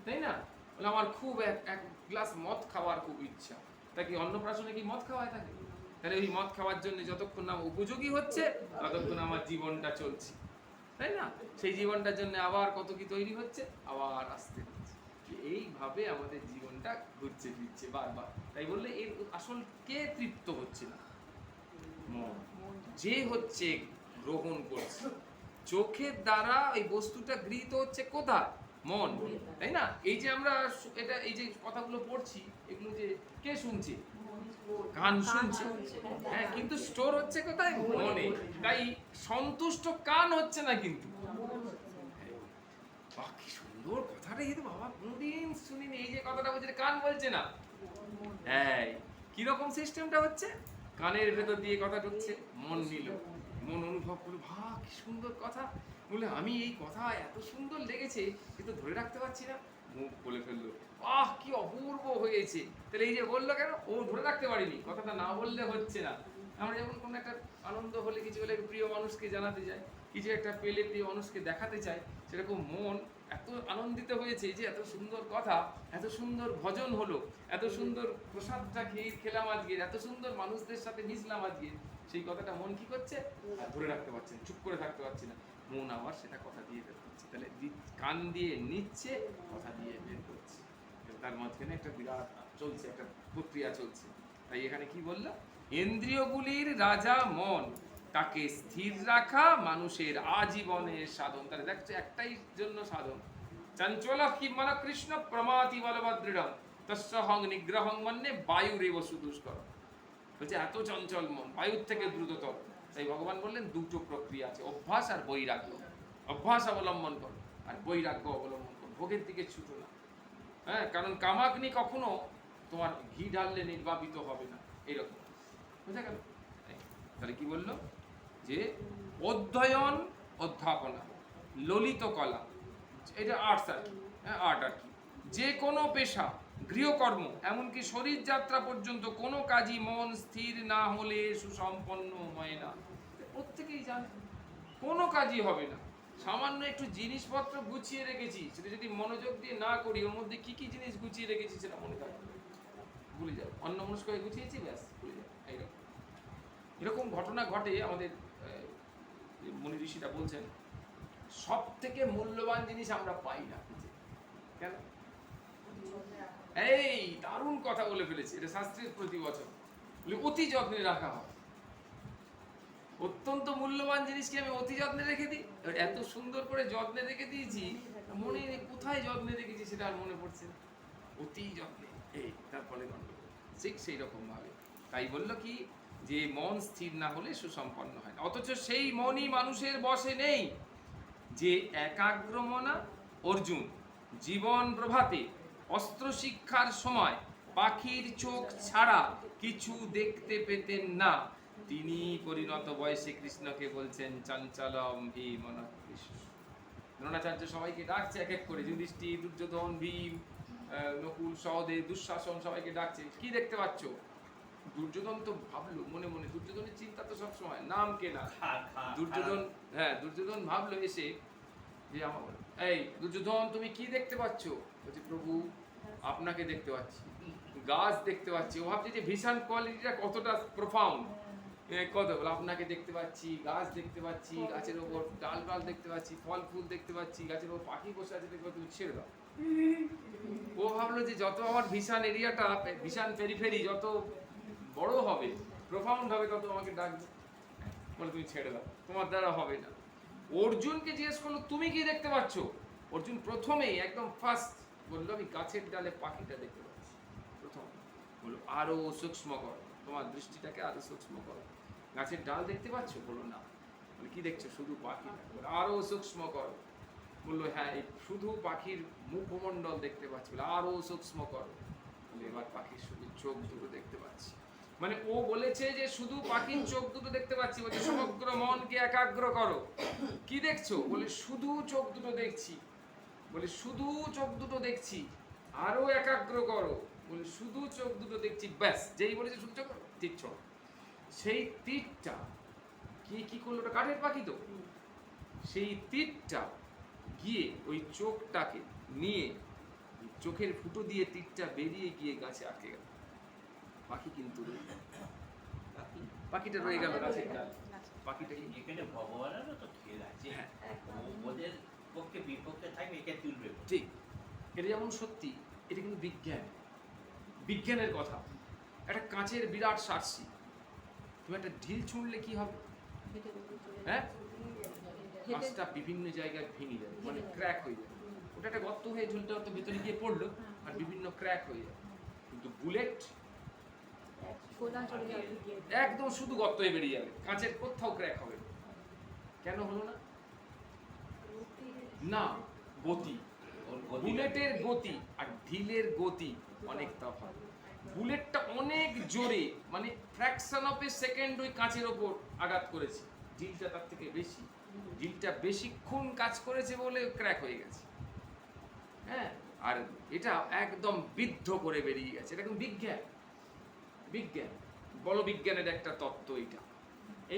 তাই না? বলে আমার খুব এক গ্লাস মদ খাওয়ার খুব ইচ্ছা, তা কি অন্নপ্রাশনে কি মদ খাওয়ায় থাকে? তাহলে ওই মদ খাওয়ার জন্য যতক্ষণ না উপযোগী হচ্ছে ততক্ষণ আমার জীবনটা চলছে, তাই না? সেই জীবনটার জন্য আবার কত কি তৈরি হচ্ছে, আবার আসতে হচ্ছে। এইভাবে আমাদের জীবনটা ঘুরছে ফিরছে বারবার। তাই বললে এর আসল কে তৃপ্ত হচ্ছে না? মন। যে হচ্ছে গ্রহণ করছে, চোখের দ্বারা এই বস্তুটা গৃহীত হচ্ছে কোথায়? মন, তাই না? এই যে আমরা এটা, এই যে কথাগুলো পড়ছি, এগুলো যে কে শুনছে? কান শুনছে, হ্যাঁ, কিন্তু স্টোর হচ্ছে কোথায়? মনে। তাই সন্তুষ্ট কান হচ্ছে না, কিন্তু কি সুন্দর কথাটা, কিন্তু বাবা কোনদিন শুনিনি এই যে কথাটা বলছে, কান বলছে না। হ্যাঁ, কিরকম সিস্টেমটা হচ্ছে? কানের ভেতর দিয়ে কথা ঢুকছে, মন নিল, মন অনুভব করলো, কি সুন্দর কথা বলে, আমি এই কথা এত সুন্দর লেগেছে কিন্তু ধরে রাখতে পারছি না, মুখ বলে ফেললো, কি অপূর্ব হয়েছে। তাহলে এই যে বললো কেন, ও ধরে রাখতে পারিনি, কথাটা না বললে হচ্ছে না। আমরা যেমন কোনো একটা আনন্দ হলে, কিছু হলে প্রিয় মানুষকে জানাতে চাই, কিছু একটা পেলে প্রিয় মানুষকে দেখাতে চাই, সেরকম মন এত আনন্দিত হয়েছে যে এত সুন্দর কথা, এত সুন্দর ভজন হলো, এত সুন্দর প্রসাদটা খেলাম আজকে, এত সুন্দর মানুষদের সাথে মিশলাম আজকে, সেই কথাটা মন কি করছে, ধরে রাখতে পারছে না, চুপ করে থাকতে পারছে না, মন আবার সেটা কথা দিয়ে বের করছে। তাহলে কান দিয়ে নিচ্ছে, কথা দিয়ে বের করছে, তার মাঝখানে একটা বিরাট চলছে, একটা প্রক্রিয়া চলছে। তাই এখানে কি বললো, ইন্দ্রিয়গুলির রাজা মন, তাকে স্থির রাখা মানুষের আজীবনের সাধন। তাহলে দেখছো একটাই জন্য সাধন, চঞ্চল কিমন কৃষ্ণ প্রমাতি বলভদ্রম তস্যহং নিগ্রহং মন্যে বায়ুরেব সুদুষ্কর। বলছে এত চঞ্চল মন, বায়ুর থেকে দ্রুততর। তাই ভগবান বললেন দুটো প্রক্রিয়া আছে, অভ্যাস আর বৈরাগ্য। অভ্যাস অবলম্বন করো আর বৈরাগ্য অবলম্বন করো, ভোগের দিকে ছুটো না। হ্যাঁ, কারণ কামাগ্নি কখনো তোমার ঘি ঢাললে নির্বাপিত হবে না, এরকম। বুঝা গেল? তাহলে কি বললো, যে অধ্যয়ন অধ্যাপনা ললিত কলা, এটা আর্টস আর কি, আর্ট আর কি, যে কোনো পেশা গৃহকর্ম এমনকি শরীর যাত্রা পর্যন্ত কোনো কাজই মন স্থির না হলে সুসম্পন্ন হয় না। প্রত্যেকেই জানে কোনো কাজই হবে না। সামান্য একটু জিনিসপত্র গুছিয়ে রেখেছি, সেটা যদি মনোযোগ দিয়ে না করি, ওর মধ্যে কি কি জিনিস গুছিয়ে রেখেছি সেটা মনে থাকবে, ভুলে যাও। অন্য মনস্ক হয়ে গুছিয়েছি, ব্যাস ভুলে যাও। এরকম ঘটনা ঘটে। আমাদের মুনি ঋষিরা বলছেন সব থেকে মূল্যবান জিনিস আমরা পাই না, কেন? এই দারুণ কথা বলে ফেলেছে, এটা শাস্ত্রের প্রতিবচন। অতি যত্নে রাখা হয়। অত্যন্ত মূল্যবান জিনিসকে আমি অতি যত্নে রেখে দিই। এত সুন্দর করে যত্নে রেখে দিয়েছি, মনে নেই কোথায় যত্নে রেখেছি সেটা আর মনে পড়ছে না। অতি যত্নে, এই তার ফলে গণ্ডগোল। ঠিক সেই রকম ভাবে তাই বললো কি, যে মন স্থির না হলে সুসম্পন্ন হয় না। অথচ সেই মনই মানুষের বশে নেই। যে একাগ্রমনা অর্জুন জীবন প্রভাতে অস্ত্র শিক্ষার সময় পাখির চোখ ছাড়া কিছু দেখতে পেতেন না, তিনি পরিণত বয়সে কৃষ্ণকে বলছেন চঞ্চলম হি মনঃ কৃষ্ণ। দ্রোণাচার্য সবাইকে ডাকছে এক এক করে, যুধিষ্ঠির, দুর্যোধন, ভীম, নকুল, সহদেব, দুঃশাসন, সবাইকে ডাকছে। কি দেখতে পাচ্ছ? দুর্যোধন তো ভাবলো মনে মনে, দুর্যোধনের চিন্তা তো সবসময় নাম কেনা। দুর্যোধন ভাবলো এসে যে আমার, এই দুর্যোধন তুমি কি দেখতে পাচ্ছ? বলছে প্রভু আপনাকে দেখতে পাচ্ছি, গাছ দেখতে পাচ্ছি। ও ভাবছে যে ভিশন কোয়ালিটিটা কতটা প্রোফাউন্ড, কত বলে আপনাকে দেখতে পাচ্ছি, গাছ দেখতে পাচ্ছি, গাছের ওপর ডাল ডাল দেখতে পাচ্ছি, ফল ফুল দেখতে পাচ্ছি, গাছের ওপর পাখি বসে আছে দেখতে, তুমি ছেড়ে দাও। ও ভাবলো যে যত আমার ভিশন এরিয়াটা, ভিশন পেরিফেরি যত বড় হবে, প্রোফাউন্ড হবে, তত আমাকে ডাকবে। বলে তুমি ছেড়ে দাও, তোমার দ্বারা হবে না। অর্জুনকে জিজ্ঞেস করলো তুমি কি দেখতে পাচ্ছ? অর্জুন প্রথমেই একদম ফার্স্ট বললো আমি গাছের ডালে পাখিটা দেখতে পাচ্ছি। প্রথম বললো আরো সূক্ষ্ম করো, তোমার দৃষ্টিটাকে আরো সূক্ষ্ম করো। গাছের ডাল দেখতে পাচ্ছ? বললো না। বলে কি দেখছো? শুধু পাখিটা। বলে আরো সূক্ষ্ম করো। বললো হ্যাঁ, শুধু পাখির মুখমণ্ডল দেখতে পাচ্ছি। বলে আরো সূক্ষ্ম করো। বলে এবার পাখির শুধু চোখ দুটো দেখতে পাচ্ছি। মানে ও বলেছে যে শুধু পাখির চোখ দুটো দেখতে পাচ্ছি। বলছে সমগ্র মনকে একাগ্র করো। কি দেখছো? বলে শুধু চোখ দুটো দেখছি। বলে শুধু চোখ দুটো দেখছি, আরো একাগ্র করো। বলে শুধু চোখ দুটো দেখছি, ব্যাস। যেই বলেছে শুধু চোখ, তীর ছোড়ো। সেই তীরটা কি করলো? ওটা কাঠের পাখি তো, সেই তীরটা গিয়ে ওই চোখটাকে নিয়ে, চোখের ফুটো দিয়ে তীরটা বেরিয়ে গিয়ে গাছে আটকে গেল। পাখি কিন্তু পাখিটা রয়ে গেল গাছের ডালে। পাখিটা এখানে ভগবানেরও তো খেল আছে। ওদের পক্ষে বিপক্ষে থাকবে, একে তুলবে। ঠিক, এটা যেমন সত্যি, এটা কিন্তু বিজ্ঞানের কথা। একটা কাঁচের বিরাট সার্সি, তুমি একটা ঢিল ছুঁড়লে কি হবে? হ্যাঁ, কাঁচটা বিভিন্ন জায়গায় ভেঙে যাবে, মানে ক্র্যাক হয়ে যাবে। ওটা একটা গর্ত হয়ে ঝুলতে হয়তো ভেতরে গিয়ে পড়লো, আর বিভিন্ন ক্র্যাক হয়ে যাবে। কিন্তু বুলেট একদম শুধু গর্ত হয়ে বেরিয়ে যাবে, কাঁচের কোথাও ক্র্যাক হবে। কেন হলো না? না, গতি। বুলেটের গতি আর ঢিলের গতি অনেক তফাৎ। বুলেটটা অনেক জোরে, মানে ফ্র্যাকশন অফ এ সেকেন্ড ওই কাঁচের ওপর আঘাত করেছে। ঢিলটা তার থেকে বেশি, ঢিলটা বেশিক্ষণ কাজ করেছে বলে ক্র্যাক হয়ে গেছে। হ্যাঁ, আর এটা একদম বিদ্ধ করে বেরিয়ে গেছে। এটা কিন্তু বিজ্ঞান বলবিজ্ঞানের একটা তত্ত্ব এটা।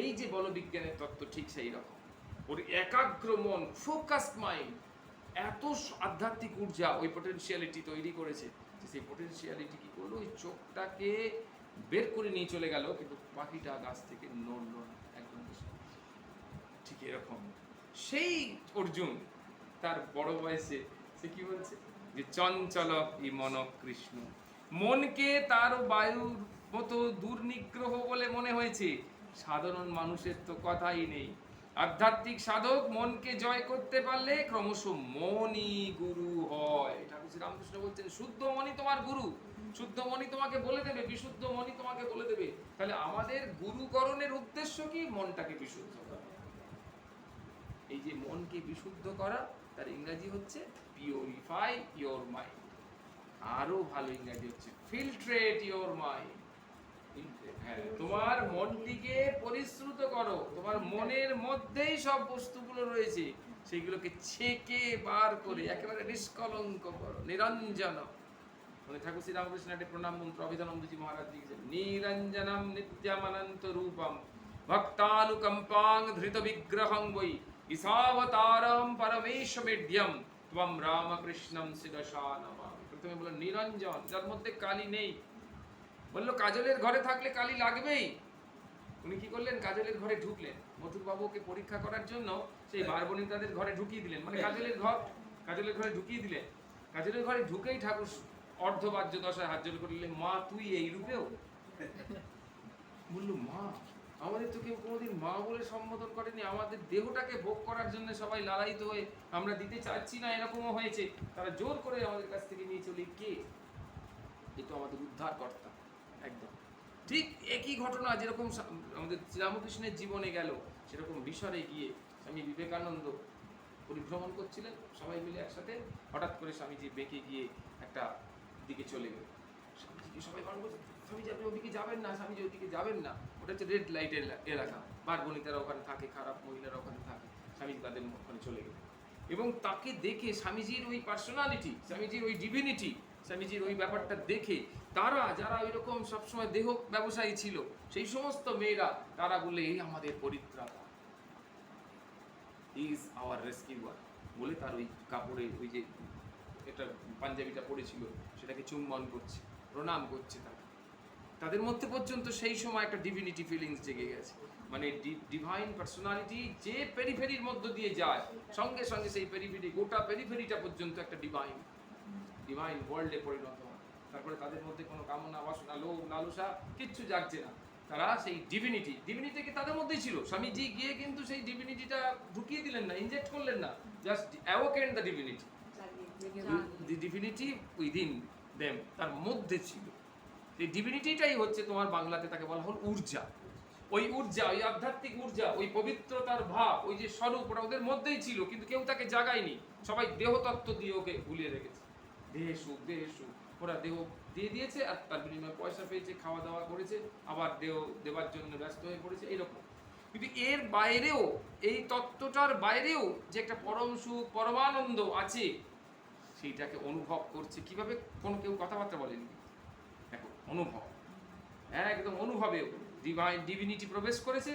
এই যে বলবিজ্ঞানের তত্ত্ব, ঠিক সেই রকম। ওর একাগ্র মন, ফোকাসড মাইন্ড, এত আধ্যাত্মিক ঊর্জা ওই পোটেনশিয়ালিটি তৈরি করেছে যে সেই পোটেনশিয়ালিটি কি করলো, ওই চোখটাকে বের করে নিয়ে চলে গেল, কিন্তু পাখিটা গাছ থেকে নড়লো না, একদম। ঠিক এরকম সেই অর্জুন তার বড় বয়সে সে কি বলছে যে চঞ্চল ই মন কৃষ্ণ। মনকে তার বায়ুর মতো দুর্নিগ্রহ বলে মনে হয়েছে। সাধারণ মানুষের তো কথাই নেই। আধ্যাত্মিক সাধক মনকে জয় করতে পারলে ক্রমশ মনই গুরু হয়। ঠাকুর শ্রী রামকৃষ্ণ বলছেন শুদ্ধ মনই তোমার গুরু। শুদ্ধ মনই তোমাকে বলে দেবে, বিশুদ্ধ মনই তোমাকে বলে দেবে। তাহলে আমাদের গুরুকরণের উদ্দেশ্য কি? মনটাকে বিশুদ্ধ করা। এই যে মনকে বিশুদ্ধ করা, তার ইংরেজি হচ্ছে পিউরিফাই ইওর মাইন্ড। আরো ভালো ইংরেজি হচ্ছে ফিল্ট্রেট ইওর মাইন্ড। তোমার মনটিকে পরিশ্রুত করো। তোমার মনের মধ্যেই সব বস্তুগুলো রয়েছে, সেগুলোকে ছেকে বার করে একেবারে নিষ্কলঙ্ক করো, নিরঞ্জন। মানে ঠাকুর শ্রী রামকৃষ্ণ একটা প্রণাম মন্ত্র অভিধানন্দজি মহারাজ লিখেছেন, নিরঞ্জনম নিত্যমনন্ত রূপম ভক্তানুকম্পাং ধৃত বিগ্রহং বৈ ঈশাবতারম পরমেশমেঢ্যম ত্বম রামকৃষ্ণম শিরসা নমামি। প্রথমে বলল নিরঞ্জন, যার মধ্যে কালি নেই। বললো কাজলের ঘরে থাকলে কালি লাগবেই। উনি কি করলেন? কাজলের ঘরে ঢুকলেন। মথুর বাবুকে পরীক্ষা করার জন্য সেই বারবণিতাদের ঘরে ঢুকিয়ে দিলেন, মানে কাজলের ঘরে ঢুকিয়ে দিলেন। কাজলের ঘরে ঢুকেই ঠাকুর অর্ধবাহ্য দশায় হাত জোড় করলে, মা তুই এই রূপেও? বললো মা, আমাদের তো কেউ কোনোদিন মা বলে সম্বোধন করেনি, আমাদের দেহটাকে ভোগ করার জন্য সবাই লালায়িত হয়ে আমরা দিতে চাচ্ছি না, এরকমও হয়েছে, তারা জোর করে আমাদের কাছ থেকে নিয়ে চলে। কে? এ তো আমাদের উদ্ধার কর্তা। একদম ঠিক একই ঘটনা যেরকম আমাদের শ্রীরামকৃষ্ণের জীবনে গেল, সেরকম মিশরে গিয়ে স্বামী বিবেকানন্দ পরিভ্রমণ করছিলেন সবাই মিলে একসাথে। হঠাৎ করে স্বামীজি বেঁকে গিয়ে একটা দিকে চলে গেল। স্বামীজিকে সবাই বারণ করছে, স্বামীজি আপনি ওদিকে যাবেন না, স্বামীজি ওদিকে যাবেন না, ওটা হচ্ছে রেড লাইটের এলাকা, বার বনিতারা ওখানে থাকে, খারাপ মহিলারা ওখানে থাকে। স্বামীজি তাদের ওখানে চলে গেল এবং তাকে দেখে স্বামীজির ওই পার্সোনালিটি, স্বামীজির ওই ডিভিনিটি, স্বামীজির ওই ব্যাপারটা দেখে তারা যারা ওইরকম সবসময় দেহ ব্যবসায়ী ছিল, সেই সমস্ত মেয়েরা তারা বলে এই আমাদের পরিত্রাতা, ইজ আওয়ার রেস্কিউয়ার বলে তার ওই কাপড়ে ওই যে এটা পাঞ্জাবিটা পরেছিল সেটাকে চুম্বন করছে, প্রণাম করছে। তাদের মধ্যে পর্যন্ত সেই সময় একটা ডিভিনিটি ফিলিংস জেগে গেছে, মানে ডিভাইন পার্সোনালিটি যে পেরিফেরির মধ্য দিয়ে যায়, সঙ্গে সঙ্গে সেই পেরিফেরি, গোটা পেরিফেরিটা পর্যন্ত একটা ডিভাইন ওয়ার্ল্ডে পরিণত হয়। তারপরে তাদের মধ্যে কোনো কামনা, বাসনা, লোভ, লালসা কিচ্ছু জাগছে না, তারা সেই ডিভিনিটি কি তাদের মধ্যেই ছিল। স্বামীজি গিয়ে কিন্তু সেই ডিভিনিটিটা ঢুকিয়ে দিলেন না, ইনজেক্ট করলেন না, just awaken the divinity. The divinity within them, তার মধ্যে ছিল। এই ডিভিনিটিটাই হচ্ছে তোমার বাংলাতে তাকে বলা হল ঊর্জা। ওই ঊর্জা, ওই আধ্যাত্মিক ঊর্জা, ওই পবিত্রতার ভাব, ওই যে স্বরূপ, ওটা ওদের মধ্যেই ছিল, কিন্তু কেউ তাকে জাগায়নি। সবাই দেহতত্ত্ব দিয়ে ওকে ভুলিয়ে রেখেছে। দেহে সুখ, ওরা দেহ দিয়ে দিয়েছে আর তার বিনিময়ে পয়সা পেয়েছে, খাওয়া দাওয়া করেছে, আবার দেহ দেবার জন্য ব্যস্ত হয়ে পড়েছে, এইরকম। কিন্তু এর বাইরেও, এই তত্ত্বটার বাইরেও যে একটা পরম সুখ, পরমানন্দ আছে, সেইটাকে অনুভব করছে কিভাবে? কোনো কেউ কথাবার্তা বলেনি, দেখো অনুভব, একদম অনুভবে ডিভিনিটি প্রবেশ করেছে।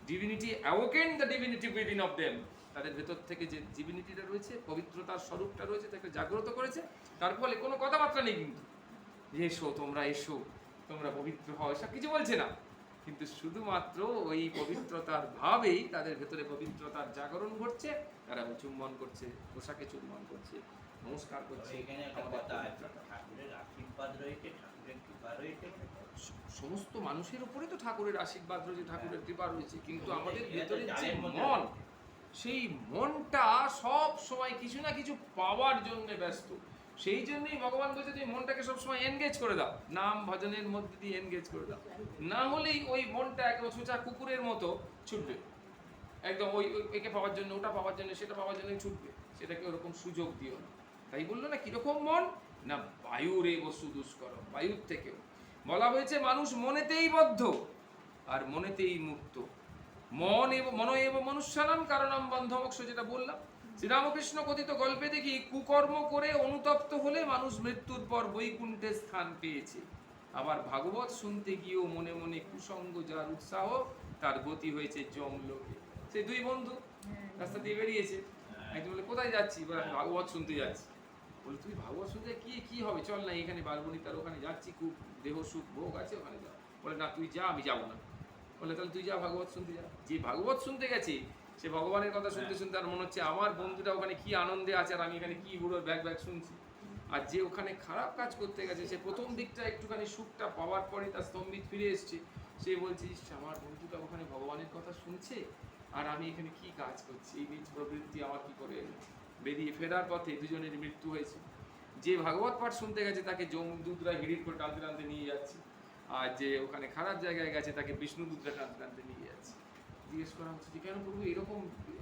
Divinity awaken the divinity within of them, তাদের ভেতর থেকে যে ডিভিনিটিটা রয়েছে, পবিত্রতার স্বরূপটা রয়েছে, তাকে জাগ্রত করেছে। তার ফলে কোনো কথাবার্তা নেই কিন্তু, এসো তোমরা, এসো তোমরা পবিত্র হও, এসব কিছু বলছে না, কিন্তু শুধুমাত্র ওই পবিত্রতার ভাবেই তাদের ভেতরে পবিত্রতার জাগরণ ঘটছে। তারা চুম্বন করছে, পোশাকে চুম্বন করছে, নমস্কার করছে। এখানে একটা কথা আছে, ঠাকুরের আশীর্বাদ রয়েছে, ঠাকুরের কৃপা রয়েছে। সমস্ত মানুষের উপরে তো ঠাকুরের আশীর্বাদ রয়েছে, ঠাকুরের কৃপা রয়েছে, কিন্তু আমাদের ভেতরে যে মন, সেই মনটা সব সময় কিছু না কিছু পাওয়ার জন্য ব্যস্ত। সেই জন্যই ভগবান বলছে যে মনটাকে সবসময় এনগেজ করে দাও, নাম ভজনের মধ্যে দিয়ে এনগেজ করে দাও, না হলেই ওই মনটা একদম সোজা কুকুরের মতো ছুটবে, একদম ওই একে পাওয়ার জন্য, ওটা পাওয়ার জন্য, সেটা পাওয়ার জন্য ছুটবে। সেটাকে ওরকম সুযোগ দিও না। তাই বললো না কিরকম মন, না বায়ুরে বস্তু দুষ্কর, বায়ুর থেকেও বলা হয়েছে মানুষ মনেতেই বদ্ধ আর মনেতেই মুক্ত। মন এব মনুষ্যানাম কারণম বন্ধমোক্ষ, যেটা বললাম শ্রীরামকৃষ্ণ কথিত গল্পে দেখি, কুকর্ম করে অনুতপ্ত হলে মানুষ মৃত্যুর পর বৈকুণ্ঠে স্থান পেয়েছে। আবার ভাগবত শুনতে গিয়েও মনে মনে কুসঙ্গ যার উৎসাহ, তার গতি হয়েছে যমলোকে। সেই দুই বন্ধু রাস্তা দিয়ে বেরিয়েছে, একজন বলে কোথায় যাচ্ছি? বলে আমি ভাগবত শুনতে যাচ্ছি। বলে তুই ভাগবত শুনতে কি হবে, চল না এখানে বালবনিতার ওখানে যাচ্ছি, খুব দেহ সুখ ভোগ আছে, ওখানে যা। বলে না তুই যা, আমি যাবো না। বলে তাহলে তুই যা, ভাগবত শুনতে যা। যে ভাগবত শুনতে গেছে সে ভগবানের কথা শুনতে শুনতে আর মনে হচ্ছে আমার বন্ধুটা ওখানে কি আনন্দে আছে আর আমি এখানে কি বুড়োর ব্যাগ শুনছি। আর যে ওখানে খারাপ কাজ করতে গেছে, সে প্রথম দিকটা একটুখানি সুখটা পাওয়ার পরে তার স্তম্ভিত ফিরে এসছে। সে বলছে আমার বন্ধুটা ওখানে ভগবানের কথা শুনছে আর আমি এখানে কি কাজ করছি, এই বীজ প্রবৃত্তি আমার কি করে এলো। বেরিয়ে ফেরার পথে দুজনের মৃত্যু হয়েছে। যে ভাগবত পাঠ শুনতে গেছে তাকে যমদূতরা হিড়ির করে টানতে টানতে নিয়ে যাচ্ছে, আর যে ওখানে খারাপ জায়গায় গেছে তাকে বিষ্ণুদূতরা টানতে টানতে নিয়ে যাচ্ছে। জিজ্ঞেস করা হচ্ছে যে কেন প্রভু এরকম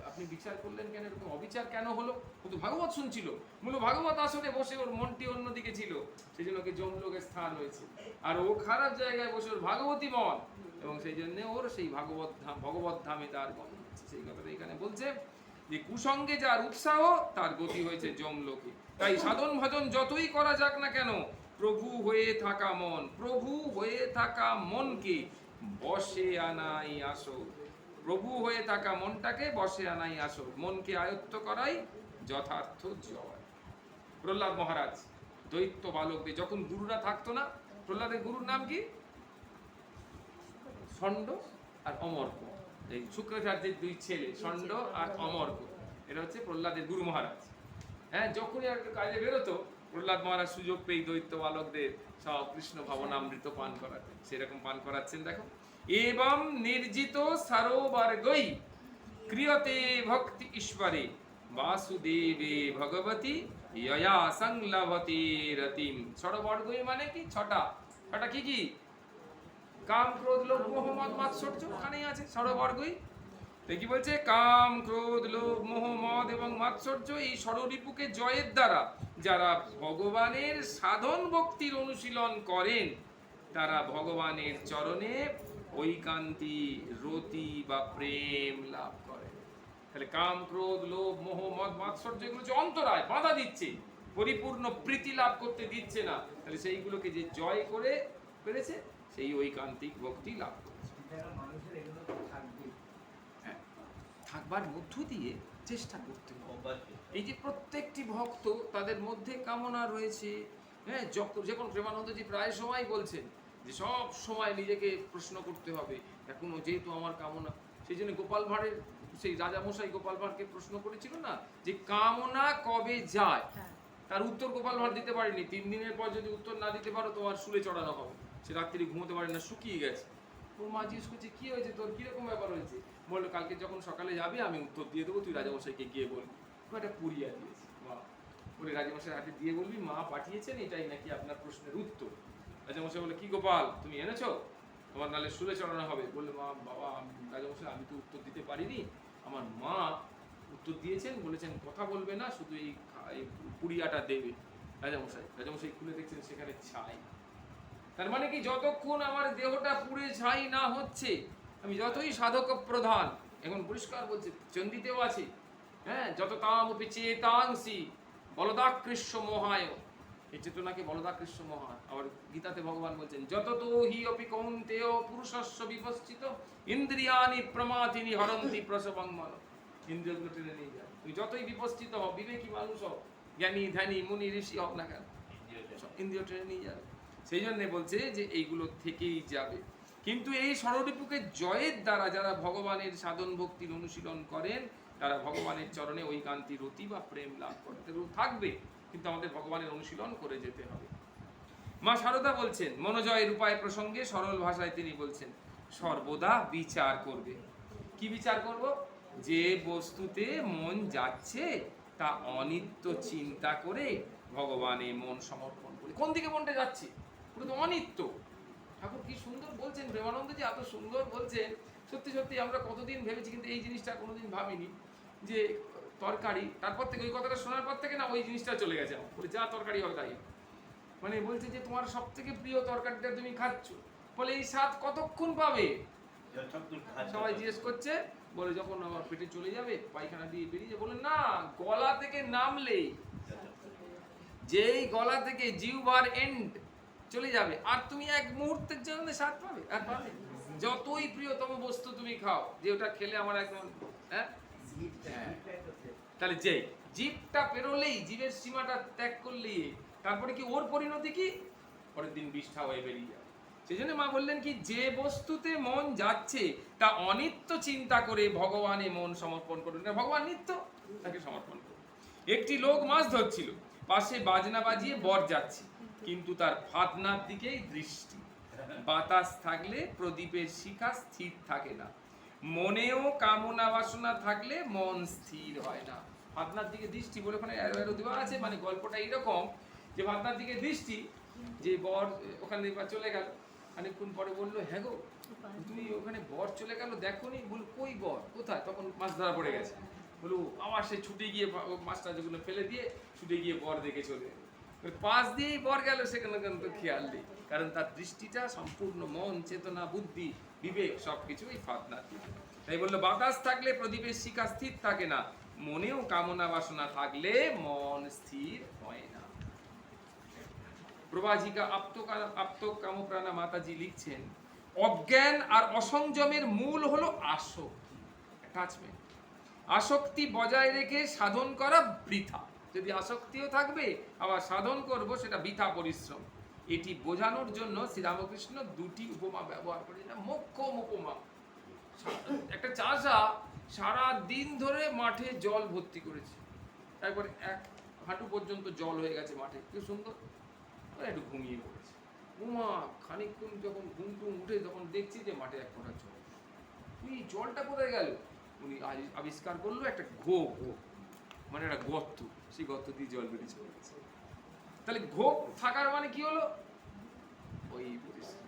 আপনি বিচার করলেন কেন, এরকম অবিচার কেন হলো? ও তো ভাগবত শুনছিল, মূল ভাগবত আসনে বসে ওর মনটি অন্যদিকে ছিল, সেই জন্য ওকে যমলোকে স্থান হয়েছে। আর ও খারাপ জায়গায় বসে ওর ভাগবতী মন, এবং সেই জন্য ওর সেই ভগবত ধামে তার গমন হচ্ছে। সেই কথাটা এখানে বলছে যে কুসঙ্গে যার উৎসাহ, তার গতি হয়েছে যমলোকে। তাই সাধন ভজন যতই করা যাক না কেন, প্রভু হয়ে থাকা মনকে বসে আনাই আসো। প্রভু হয়ে থাকা মনটাকে বসে আনাই আসো, মনকে আয়ত্ত করাই যথার্থ জয়। প্রহ্লাদ মহারাজ দৈত্য বালকদের, যখন গুরুরা থাকতো না, প্রহ্লাদের গুরুর নাম কি? ষণ্ড আর অমর্ক, এই শুক্রাচার্যের দুই ছেলে ষণ্ড আর অমর্ক, এটা হচ্ছে প্রহ্লাদের গুরু মহারাজ। হ্যাঁ, যখনই আর কাজে বেরোতো প্রহ্লাদ মহারাজ সুযোগ পেয়ে দৈত্য বালকদের সব কৃষ্ণ ভাবনামৃত পান করাতেন, সেরকম পান করাচ্ছেন। দেখো, এবং নির্জিত সরোবর্গৈ ক্রিয়তে ভক্তি ঈশ্বরে বাসুদেবে ভগবতী ইয়া সংলভতে রতিম। সরোবর্গৈ মানে কি? ছটা। ছটা কি কি? কাম, ক্রোধ, লোভ, মোহ, মদ, মাৎসর্য, ওখানেই আছে সরোবর্গই। তো কি বলছে? কাম, ক্রোধ, লোভ, মোহ, মদ এবং মাৎসর্য, এই ষড়রিপুকে জয়ের দ্বারা যারা ভগবানের সাধন ভক্তির অনুশীলন করেন, তারা ভগবানের চরণে ঐকান্তি, রতি বা প্রেম লাভ করে। তাহলে কাম, ক্রোধ, লোভ, মোহ, মদ, মাৎসর্য এগুলো হচ্ছে অন্তরায়, বাধা দিচ্ছে, পরিপূর্ণ প্রীতি লাভ করতে দিচ্ছে না। তাহলে সেইগুলোকে যে জয় করে পেরেছে, সেই ঐকান্তিক ভক্তি লাভ করেছে। হ্যাঁ, থাকবার মধ্য দিয়ে চেষ্টা করতে হবে। এই যে প্রত্যেকটি ভক্ত, তাদের মধ্যে কামনা রয়েছে। হ্যাঁ, যখন প্রেমানন্দজি প্রায় সময় বলছেন যে সব সময় নিজেকে প্রশ্ন করতে হবে, এখনো যেহেতু আমার কামনা, সেই জন্য গোপাল ভাঁড়ের সেই রাজামশাই গোপাল ভাঁড়কে প্রশ্ন করেছিল না যে কামনা কবে যায়, তার উত্তর গোপাল ভাঁড় দিতে পারেনি। 3 দিনের পর যদি উত্তর না দিতে পারো, তোমার শুলে চড়ানো হবে। সে রাত্রি ঘুমোতে পারে না, শুকিয়ে গেছে। ওর মা জিজ্ঞেস করছে কি হয়েছে তোর, কিরকম ব্যাপার হয়েছে? বললো কালকে যখন সকালে যাবি আমি উত্তর দিয়ে দেবো, তুই রাজামশাইকে গিয়ে বলবি। একটা পুরিয়া দিয়েছি মা, বলে রাজামশাই হাতে দিয়ে বলবি মা পাঠিয়েছেন, এটাই নাকি আপনার প্রশ্নের উত্তর। রাজামশাই বলে কি গোপাল, তুমি এনেছো? তোমার নালে শুলে চড়ানো হবে। বললো মা, বাবা রাজামশাই আমি তো উত্তর দিতে পারিনি, আমার মা উত্তর দিয়েছেন, বলেছেন কথা বলবে না, শুধু এই পুরিয়াটা দেবে। রাজামশাই খুলে দেখছেন সেখানে ছাই। তার মানে কি, যতক্ষণ আমার দেহটা পুড়ে ছাই না হচ্ছে, আমি যতই সাধক প্রধান, এখন পরিষ্কার বলছে, চন্ডিতেও আছে, হ্যাঁ, যত তামপি চেতাংসি বলদাকৃষ্য মোহায়, এই চেতনাকে বলদাকৃষ্য মোহায়। আবার গীতাতে ভগবান বলছেন যত তো হি অপি কৌন্তেয় পুরুষস্য বিপশ্চিত ইন্দ্রিয়ানি প্রমাথিনি হরন্তি প্রসবং মন। ইন্দ্রিয়গুলো টেনে নিয়ে যায়। তুমি যতই বিপশ্চিত হও, বিবেকী মানুষ হও, জ্ঞানী ধ্যানী মুনি ঋষি হোক না কেন, ইন্দ্রিয় টেনে নিয়ে যাবে। সেই জন্য বলছে যে এইগুলো থেকেই যাবে। কিন্তু এই ষড়রিপুকে জয়ের দ্বারা যারা ভগবানের সাধন ভক্তির অনুশীলন করেন, তারা ভগবানের চরণে ঐকান্তি, রতি বা প্রেম লাভ করে। থাকবে, কিন্তু আমাদের ভগবানের অনুশীলন করে যেতে হবে। মা শারদা বলছেন মনোজয়ের উপায় প্রসঙ্গে সরল ভাষায় তিনি বলছেন সর্বদা বিচার করবে। কি বিচার করব? যে বস্তুতে মন যাচ্ছে তা অনিত্য চিন্তা করে ভগবানে মন সমর্পণ করে। কোন দিকে মনটা যাচ্ছে? পুরো তো অনিত্য। ঠাকুর কি সুন্দর বলছেন, প্রেমানন্দজি এত সুন্দর বলছেন। সত্যি সত্যি আমরা কতদিন ভেবেছি, কিন্তু এই জিনিসটা কোনোদিন ভাবিনি যে তরকারি, তারপর থেকে ওই কথাটা শোনার পর থেকে না ওই জিনিসটা চলে গেছে আমার। বলে যা তরকারি হয় তাই, মানে বলছে যে তোমার সব থেকে প্রিয় তরকারিটা তুমি খাচ্ছ, বলে এই স্বাদ কতক্ষণ পাবে? সবাই জিজ্ঞেস করছে, বলে যখন আমার পেটে চলে যাবে, পায়খানা দিয়ে বেরিয়ে, বলে না, গলা থেকে নামলে, যেই গলা থেকে জিহ্বার এন্ড চলে যাবে, আর তুমি এক মুহূর্তের জন্য স্বাদ পাবে? আর পাবে? যতই প্রিয়তম বস্তু তুমি খাও, যে ওটা খেলে আমার একদম, হ্যাঁ, তাহলে যে জিভটা পেরোলেই, জিভের সীমাটা ত্যাগ করলেই, তারপরে কি ওর পরিণতি কি? পরের দিন বিষ্ঠা হয়ে বেরিয়ে যাবে। সেই জন্য মা বললেন কি, যে বস্তুতে মন যাচ্ছে তা অনিত্য চিন্তা করে ভগবানে মন সমর্পণ করুন। ভগবান নিত্য, তাকে সমর্পণ করুন। একটি লোক মাছ ধরছিল, পাশে বাজনা বাজিয়ে বর যাচ্ছে, কিন্তু তার ফাতনার দিকেই দৃষ্টি। বাতাস থাকলে প্রদীপের শিখা স্থির থাকে না, মনেও কামনা বাসনা থাকলে মন স্থির হয় না। ফাতনার দিকে দৃষ্টি বলে ওখানে দেওয়া আছে। মানে গল্পটা এইরকম যে ফাতনার দিকে দৃষ্টি, যে বর ওখানে চলে গেল, অনেকক্ষণ পরে বললো হ্যাঁ গো, তুমি ওখানে বর চলে গেল দেখোনি? বল কই বর, কোথায়? তখন মাছ ধরা পড়ে গেছে। বলো আবার সে ছুটে গিয়ে মাছটা যেগুলো ফেলে দিয়ে ছুটে গিয়ে বর দেখে চলে গেল। পাশ দিয়েই বর গেল, সেখানে কিন্তু খেয়াল নেই, কারণ তার দৃষ্টিটা সম্পূর্ণ মন, চেতনা, বুদ্ধি, বিবেক সবকিছু এই ফাতনার দিকে। তাই বললো বাতাস থাকলে প্রদীপের শিখা স্থির থাকে না, মনেও কামনা বাসনা থাকলে মন স্থির হয় না। প্রবাজিকা আপ্তকামপ্রাণা মাতাজি লিখছেন, অজ্ঞান আর অসংযমের মূল হলো আসক্তি, অ্যাটাচমেন্ট। আসক্তি বজায় রেখে সাধন করা বৃথা। যদি আসক্তিও থাকবে, আবার সাধন করব, সেটা বৃথা পরিশ্রম। এটি বোঝানোর জন্য শ্রীরামকৃষ্ণ দুটি উপমা ব্যবহার করেন। মোক্ষম উপমা। একটা চাষা সারা দিন ধরে মাঠে জল ভর্তি করেছে, তারপরে এক হাঁটু পর্যন্ত জল হয়ে গেছে মাঠে, কি সুন্দর। একটু ঘুমিয়ে পড়েছে, ঘুমা খানিকক্ষণ যখন ঘুম টুম উঠে তখন দেখছি যে মাঠে এক ফোঁটা জল। তুই জলটা কোথায় গেল? উনি আবিষ্কার করলো একটা ঘোপ, মানে একটা গর্ত, সেই গর্ত দিয়ে জল বেরিয়ে চলে গেছে। তাহলে ঘোপ থাকার মানে কি হলো? ওই পরিশ্রম,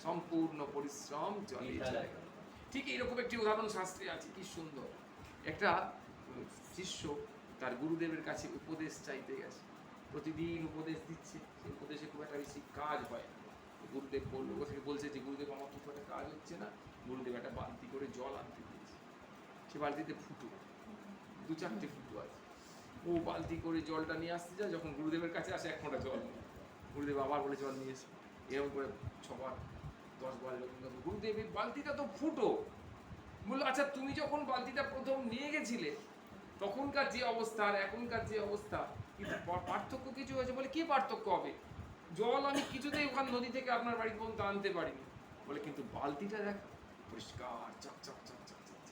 সম্পূর্ণ পরিশ্রম জলে চলে গেল। ঠিক এইরকম একটি উদাহরণ শাস্ত্রে আছে, কি সুন্দর। একটা শিষ্য তার গুরুদেবের কাছে উপদেশ চাইতে গেছে, প্রতিদিন উপদেশ দিচ্ছে, সেই উপদেশে খুব একটা বেশি কাজ হয় না। গুরুদেব বলছে যে গুরুদেব আমার খুব একটা কাজ হচ্ছে না। গুরুদেব একটা বালতি করে জল আনতে দিয়েছে, সে বালতিতে ফুটো, 2-4টে ফুটো আছে। ও বালতি করে জলটা নিয়ে আসতে যায়, যখন গুরুদেবের কাছে আসে এক ফোঁটা জল নেই। গুরুদেব আবার বলে জল নিয়ে এসে, এরকম করে 6বার 10বার এরকম। গুরুদেব এই বালতিটা তো ফুটো। বললো আচ্ছা তুমি যখন বালতিটা প্রথম নিয়ে গেছিলে তখনকার যে অবস্থা আর এখনকার যে অবস্থা, কিন্তু পার্থক্য কিছু হয়েছে? বলে কি পার্থক্য হবে? জল আমি কিছুতেই ওখান নদী থেকে আপনার বাড়ি পর্যন্ত আনতে পারিনি। বলে কিন্তু বালতিটা দেখ পরিষ্কার চকচক চকচক চকচক।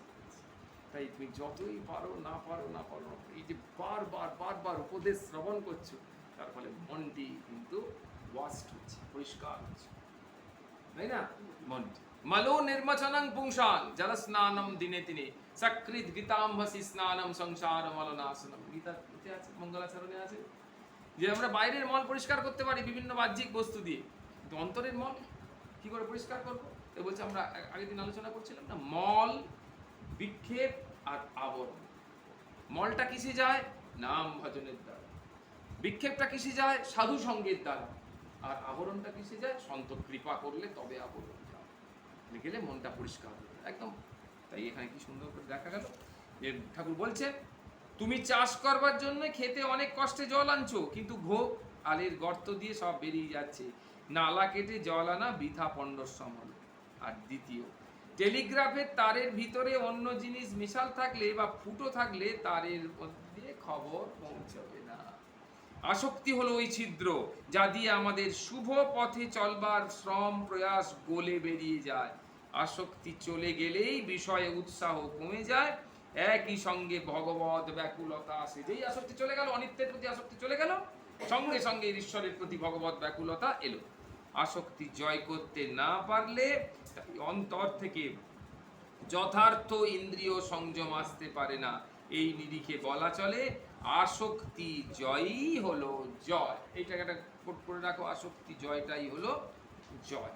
তাই তুমি যতই পারো না পারো না পারো, এই যে বারবার বারবার উপদেশ শ্রবণ করছো, তার ফলে মনটি কিন্তু ওয়াস্ট হচ্ছে, পরিষ্কার হচ্ছে, তাই না? মনটি মালো নির্মচনং পুংসাং জল স্নানম দিনে দিনে সকৃত গীতাম্ভসি স্নানম সংসার মলনাশনম। গীতাতে আছে, মঙ্গলাচরণে আছে যে আমরা বাইরের মল পরিষ্কার করতে পারি বিভিন্ন বাহ্যিক বস্তু দিয়ে, কিন্তু অন্তরের মল কি করে পরিষ্কার করবো? এ বলছে, আমরা আগের দিন আলোচনা করছিলাম না, মল, বিক্ষেপ আর আবরণ। মলটা কিসে যায়? নাম ভজনের দ্বারা। বিক্ষেপটা কিসে যায়? সাধু সঙ্গের দ্বারা। আর আবরণটা কিসে যায়? সন্ত কৃপা করলে তবে আবরণ যায়, গেলে মনটা পরিষ্কার হবে একদম। তাই এখানে কি সুন্দর করে দেখা গেল যে ঠাকুর বলছে, তুমি চাষ করবার জন্য খেতে অনেক কষ্টে জল আনছো, কিন্তু ঘোপ আলের গর্ত দিয়ে সব বেরিয়ে যাচ্ছে, নালা কেটে জল আনা বৃথা পণ্ডশ্রম হলো। আর দ্বিতীয়, টেলিগ্রাফের তারের ভিতরে অন্য জিনিস মিশাল থাকলে বা ফুটো থাকলে তারের মধ্যে খবর পৌঁছবে না। আসক্তি হলো ওই ছিদ্র যা দিয়ে আমাদের শুভ পথে চলবার শ্রম প্রয়াস গলে বেরিয়ে যায়। আসক্তি চলে গেলেই বিষয়ে উৎসাহ কমে যায়, একই সঙ্গে ভগবত ব্যাকুলতা আসে। যেই আসক্তি চলে গেল, অনিত্যের প্রতি আসক্তি চলে গেল, সঙ্গে সঙ্গে ঈশ্বরের প্রতি ভগবত ব্যাকুলতা এলো। আসক্তি জয় করতে না পারলে অন্তর থেকে যথার্থ ইন্দ্রিয় সংযম আসতে পারে না। এই নিরিখে বলা চলে আসক্তি জয়ই হলো জয়। এইটাকে একটা কোট করে রাখো, আসক্তি জয়টাই হলো জয়।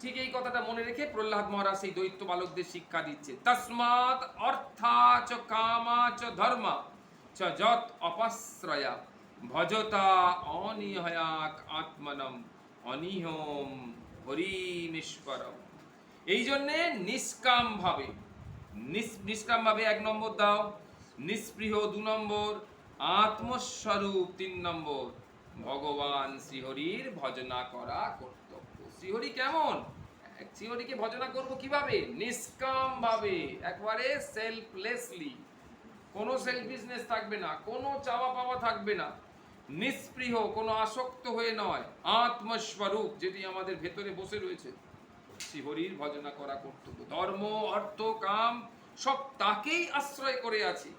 ঠিক এই কথাটা মনে রেখে প্রহ্লাদ মহারাজ সেই দৈত্য বালকদের শিক্ষা দিচ্ছে, তস্মাৎ অর্থা চ কামা চ ধর্মা চ যত অপাশ্রয়া ভজতা অনিহয়াক আত্মনম অনিহম হরিমেশ্বরম। এই জন্যে নিষ্কাম ভাবে, নিষ্কাম ভাবে 1 নম্বর দাও, নিষ্পৃহ 2 নম্বর, আত্মস্বরূপ 3 নম্বর, ভগবান শ্রীহরির ভজনা করা কর্তব্য। শ্রীহরি কেমন? শ্রীহরিকে ভজনা করব কিভাবে? নিষ্কাম ভাবে, একবারে সেলফলেসলি, কোনো সেলফিশনেস থাকবে না, কোনো চাওয়া পাওয়া থাকবে না, নিষ্পৃহ, কোনো আসক্ত হয়ে নয়, আত্মস্বরূপ যেটি আমাদের ভেতরে বসে রয়েছে, শ্রীহরির ভজনা করা কর্তব্য। ধর্ম, অর্থ, কাম সব তাকেই আশ্রয় করে আছে,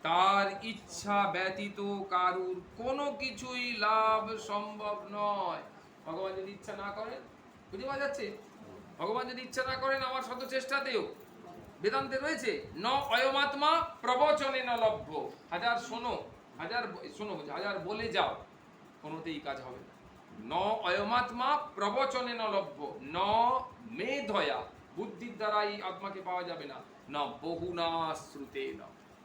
তার ইচ্ছা ব্যতীত কারুর কোনো কিছুই লাভ সম্ভব নয়। ভগবান যদি ইচ্ছা না করেন, বুঝতে পাওয়া যাচ্ছে, ভগবান যদি ইচ্ছা না করেন আমার শত চেষ্টাতেও, বেদান্তে রয়েছে ন অয়মাত্মা প্রবচনে ন লভ্য। হাজার শোনো, হাজার বলে যাও, কোনোতেই কাজ হবে না। ন অয়মাত্মা প্রবচনে ন লভ্য, ন মেধয়া, বুদ্ধির দ্বারা এই আত্মাকে পাওয়া যাবে না, ন বহুনা শ্রুতে ন,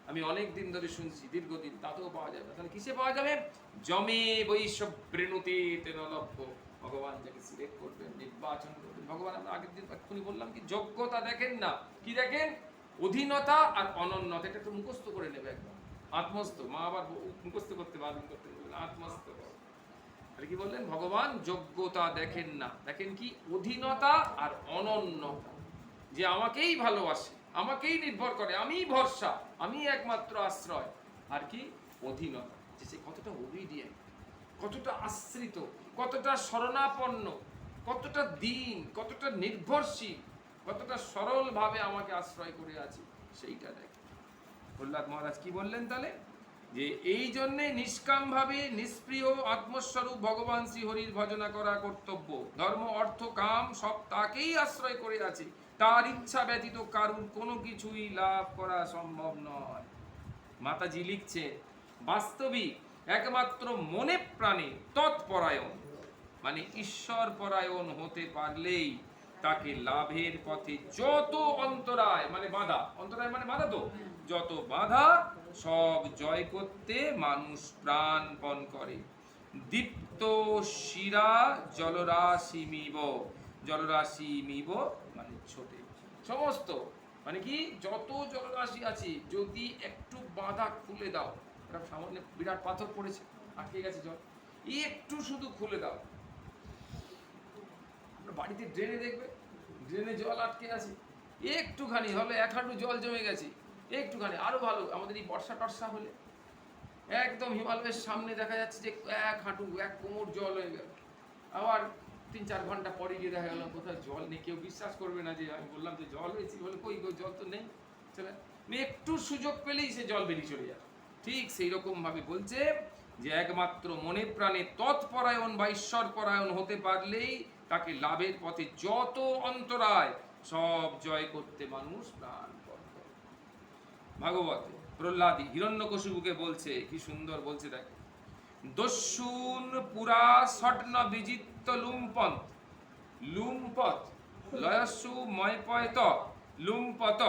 আমি অনেক দিন ধরে শুনছি, দীর্ঘদিন, তাতেও পাওয়া যাবে না। তাহলে কিসে পাওয়া যাবে? জমে বৈশ্বরেণুতে তেন লভ্য। ভগবান যাকে সিলেক্ট করবেন, নির্বাচন করবেন, ভগবান আমরা আগের দিন এক্ষুনি বললাম কি যোগ্যতা দেখেন না, কি দেখেন? অধীনতা আর অনন্যতা। এটা একটু মুখস্থ করে নেবে একদম, আত্মস্থ। মা আবার মুখস্থ করতে বারণ করতে বলবেন, আত্মস্থ করো। তাহলে কি বললেন? ভগবান যোগ্যতা দেখেন না, দেখেন কি? অধীনতা আর অনন্যতা, যে আমাকেই ভালোবাসে, আমাকেই নির্ভর করে, আমিই ভরসা, আমি একমাত্র আশ্রয়। আর কি? অধীনতা, যে সে কতটা ওবিডিয়েন্ট, কতটা আশ্রিত, কতটা শরণাপন্ন, কতটা দীন, কতটা নির্ভরশীল, কতটা সরলভাবে আমাকে আশ্রয় করে আছে, সেইটা দেখ। প্রহ্লাদ মহারাজ কি বললেন তাহলে? যে এই জন্যে নিষ্কামভাবে নিষ্প্রিয় আত্মস্বরূপ ভগবান শ্রীহরির ভজনা করা কর্তব্য। ধর্ম অর্থ কাম সব তাকেই আশ্রয় করে আছে, তার ইচ্ছা ব্যতীত কারুর কোনো কিছুই লাভ করা সম্ভব নয়। মাতাজি লিখছেন, বাস্তবিক একমাত্র মনে প্রাণে তৎপরায়ণ মানে ঈশ্বর পরায়ণ হতে পারলেই তাকে লাভের পথে যত অন্তরায় মানে বাধা, অন্তরায় মানে বাধা, তো যত বাধা সব জয় করতে মানুষ প্রাণপণ করে। দীপ্ত শিরা জলরাশি মিব, জলরাশি মিব মানে ছোটে, সমস্ত মানে কি যত জলরাশি আছে যদি একটু বাঁধা খুলে দাও, একটা সামান্য বিরাট পাথর পড়েছে আটকে গেছে জল, একটু শুধু খুলে দাও, বাড়িতে ড্রেনে দেখবে ড্রেনে জল আটকে আছে, একটুখানি হলে এক হাঁটু জল জমে গেছে, একটুখানি আরো ভালো আমাদের এই বর্ষা টর্ষা হলে একদম হিমালয়ের সামনে দেখা যাচ্ছে যে এক হাঁটু এক কোমর জল হয়ে গেল, আবার 3-4 ঘন্টা পরে গিয়ে দেখা গেল কোথাও জল নেই, কেউ বিশ্বাস করবে না যে আমি বললাম যে জল হয়েছে, বলে কই জল তো নেই, চলে একটু সুযোগ পেলেই সে জল বেরিয়ে চলে যায়। ঠিক সেই রকম ভাবে বলছে যে একমাত্র মনে প্রাণে তৎপরায়ণ বা ঈশ্বর পরায়ণ হতে পারলেই তাকে লাভের পথে যত অন্তরায় সব জয় করতে মানুষ প্রাণ করত। ভাগবতে প্রহ্লাদি হিরণ্যকশিপুকে বলছে, কি সুন্দর বলছে দেখে, দস্যুন পুরা স্বর্ণ বিজিত লুম্পন্ত লুম্পত লয়সু ময়পয়ত লুম্পত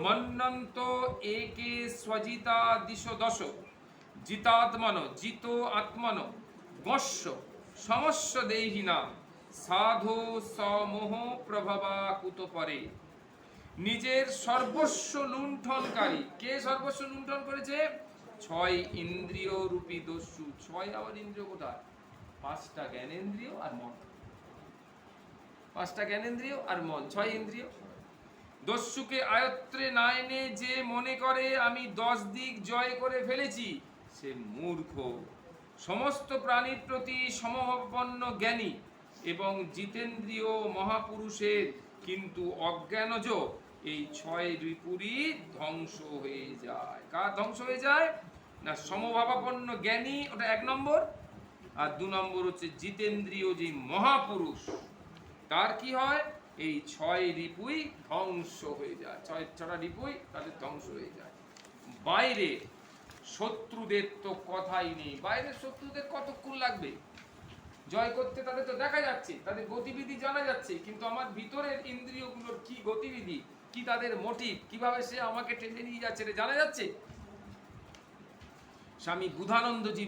মন্নন্ত একে স্বজিতা দিশ দশ জিতাত্মন জিত আত্মন গস্য সমস্য দেহিনা সাধু সমোহ প্রভবা কুত পরে। নিজের সর্বস্ব লুণ্ঠনকারী, কে সর্বস্ব লুণ্ঠন করেছে? 6 ইন্দ্রিয় রূপী দস্যু। 6 আবার ইন্দ্রিয় কোথায়? 5টা জ্ঞানেন্দ্রিয় আর মন, 5টা জ্ঞানেন্দ্রিয় আর মন, 6 ইন্দ্রিয়। দস্যুকে আয়ত্রে না এনে যে মনে করে আমি 10 দিক জয় করে ফেলেছি, সে মূর্খ। সমস্ত প্রাণীর প্রতি সমভাবাপন্ন জ্ঞানী এবং জিতেন্দ্রীয় মহাপুরুষের কিন্তু অজ্ঞানজ এই 6 রিপুরই ধ্বংস হয়ে যায়। কার ধ্বংস হয়ে যায় না? সমভাবাপন্ন জ্ঞানী, ওটা 1 নম্বর, আর 2 নম্বর হচ্ছে জিতেন্দ্রীয় যে মহাপুরুষ, তার কি হয়? এই 6 রিপুই ধ্বংস হয়ে যায়। 6টা রিপুই তাদের ধ্বংস হয়ে যায়। বাইরে শত্রুদের তো কথাই নেই, বাইরের শত্রুদের কতক্ষণ লাগবে জয় করতে? তাদের তো দেখা যাচ্ছে, তাদের গতিবিধি জানা যাচ্ছে, কিন্তু আমার ভিতরের ইন্দ্রিয়গুলোর কি গতিবিধি, কি তাদের মোটিভ, কিভাবে সে আমাকে টেনে নিয়ে যাচ্ছে জানা যাচ্ছে। স্বামী বুধানন্দজি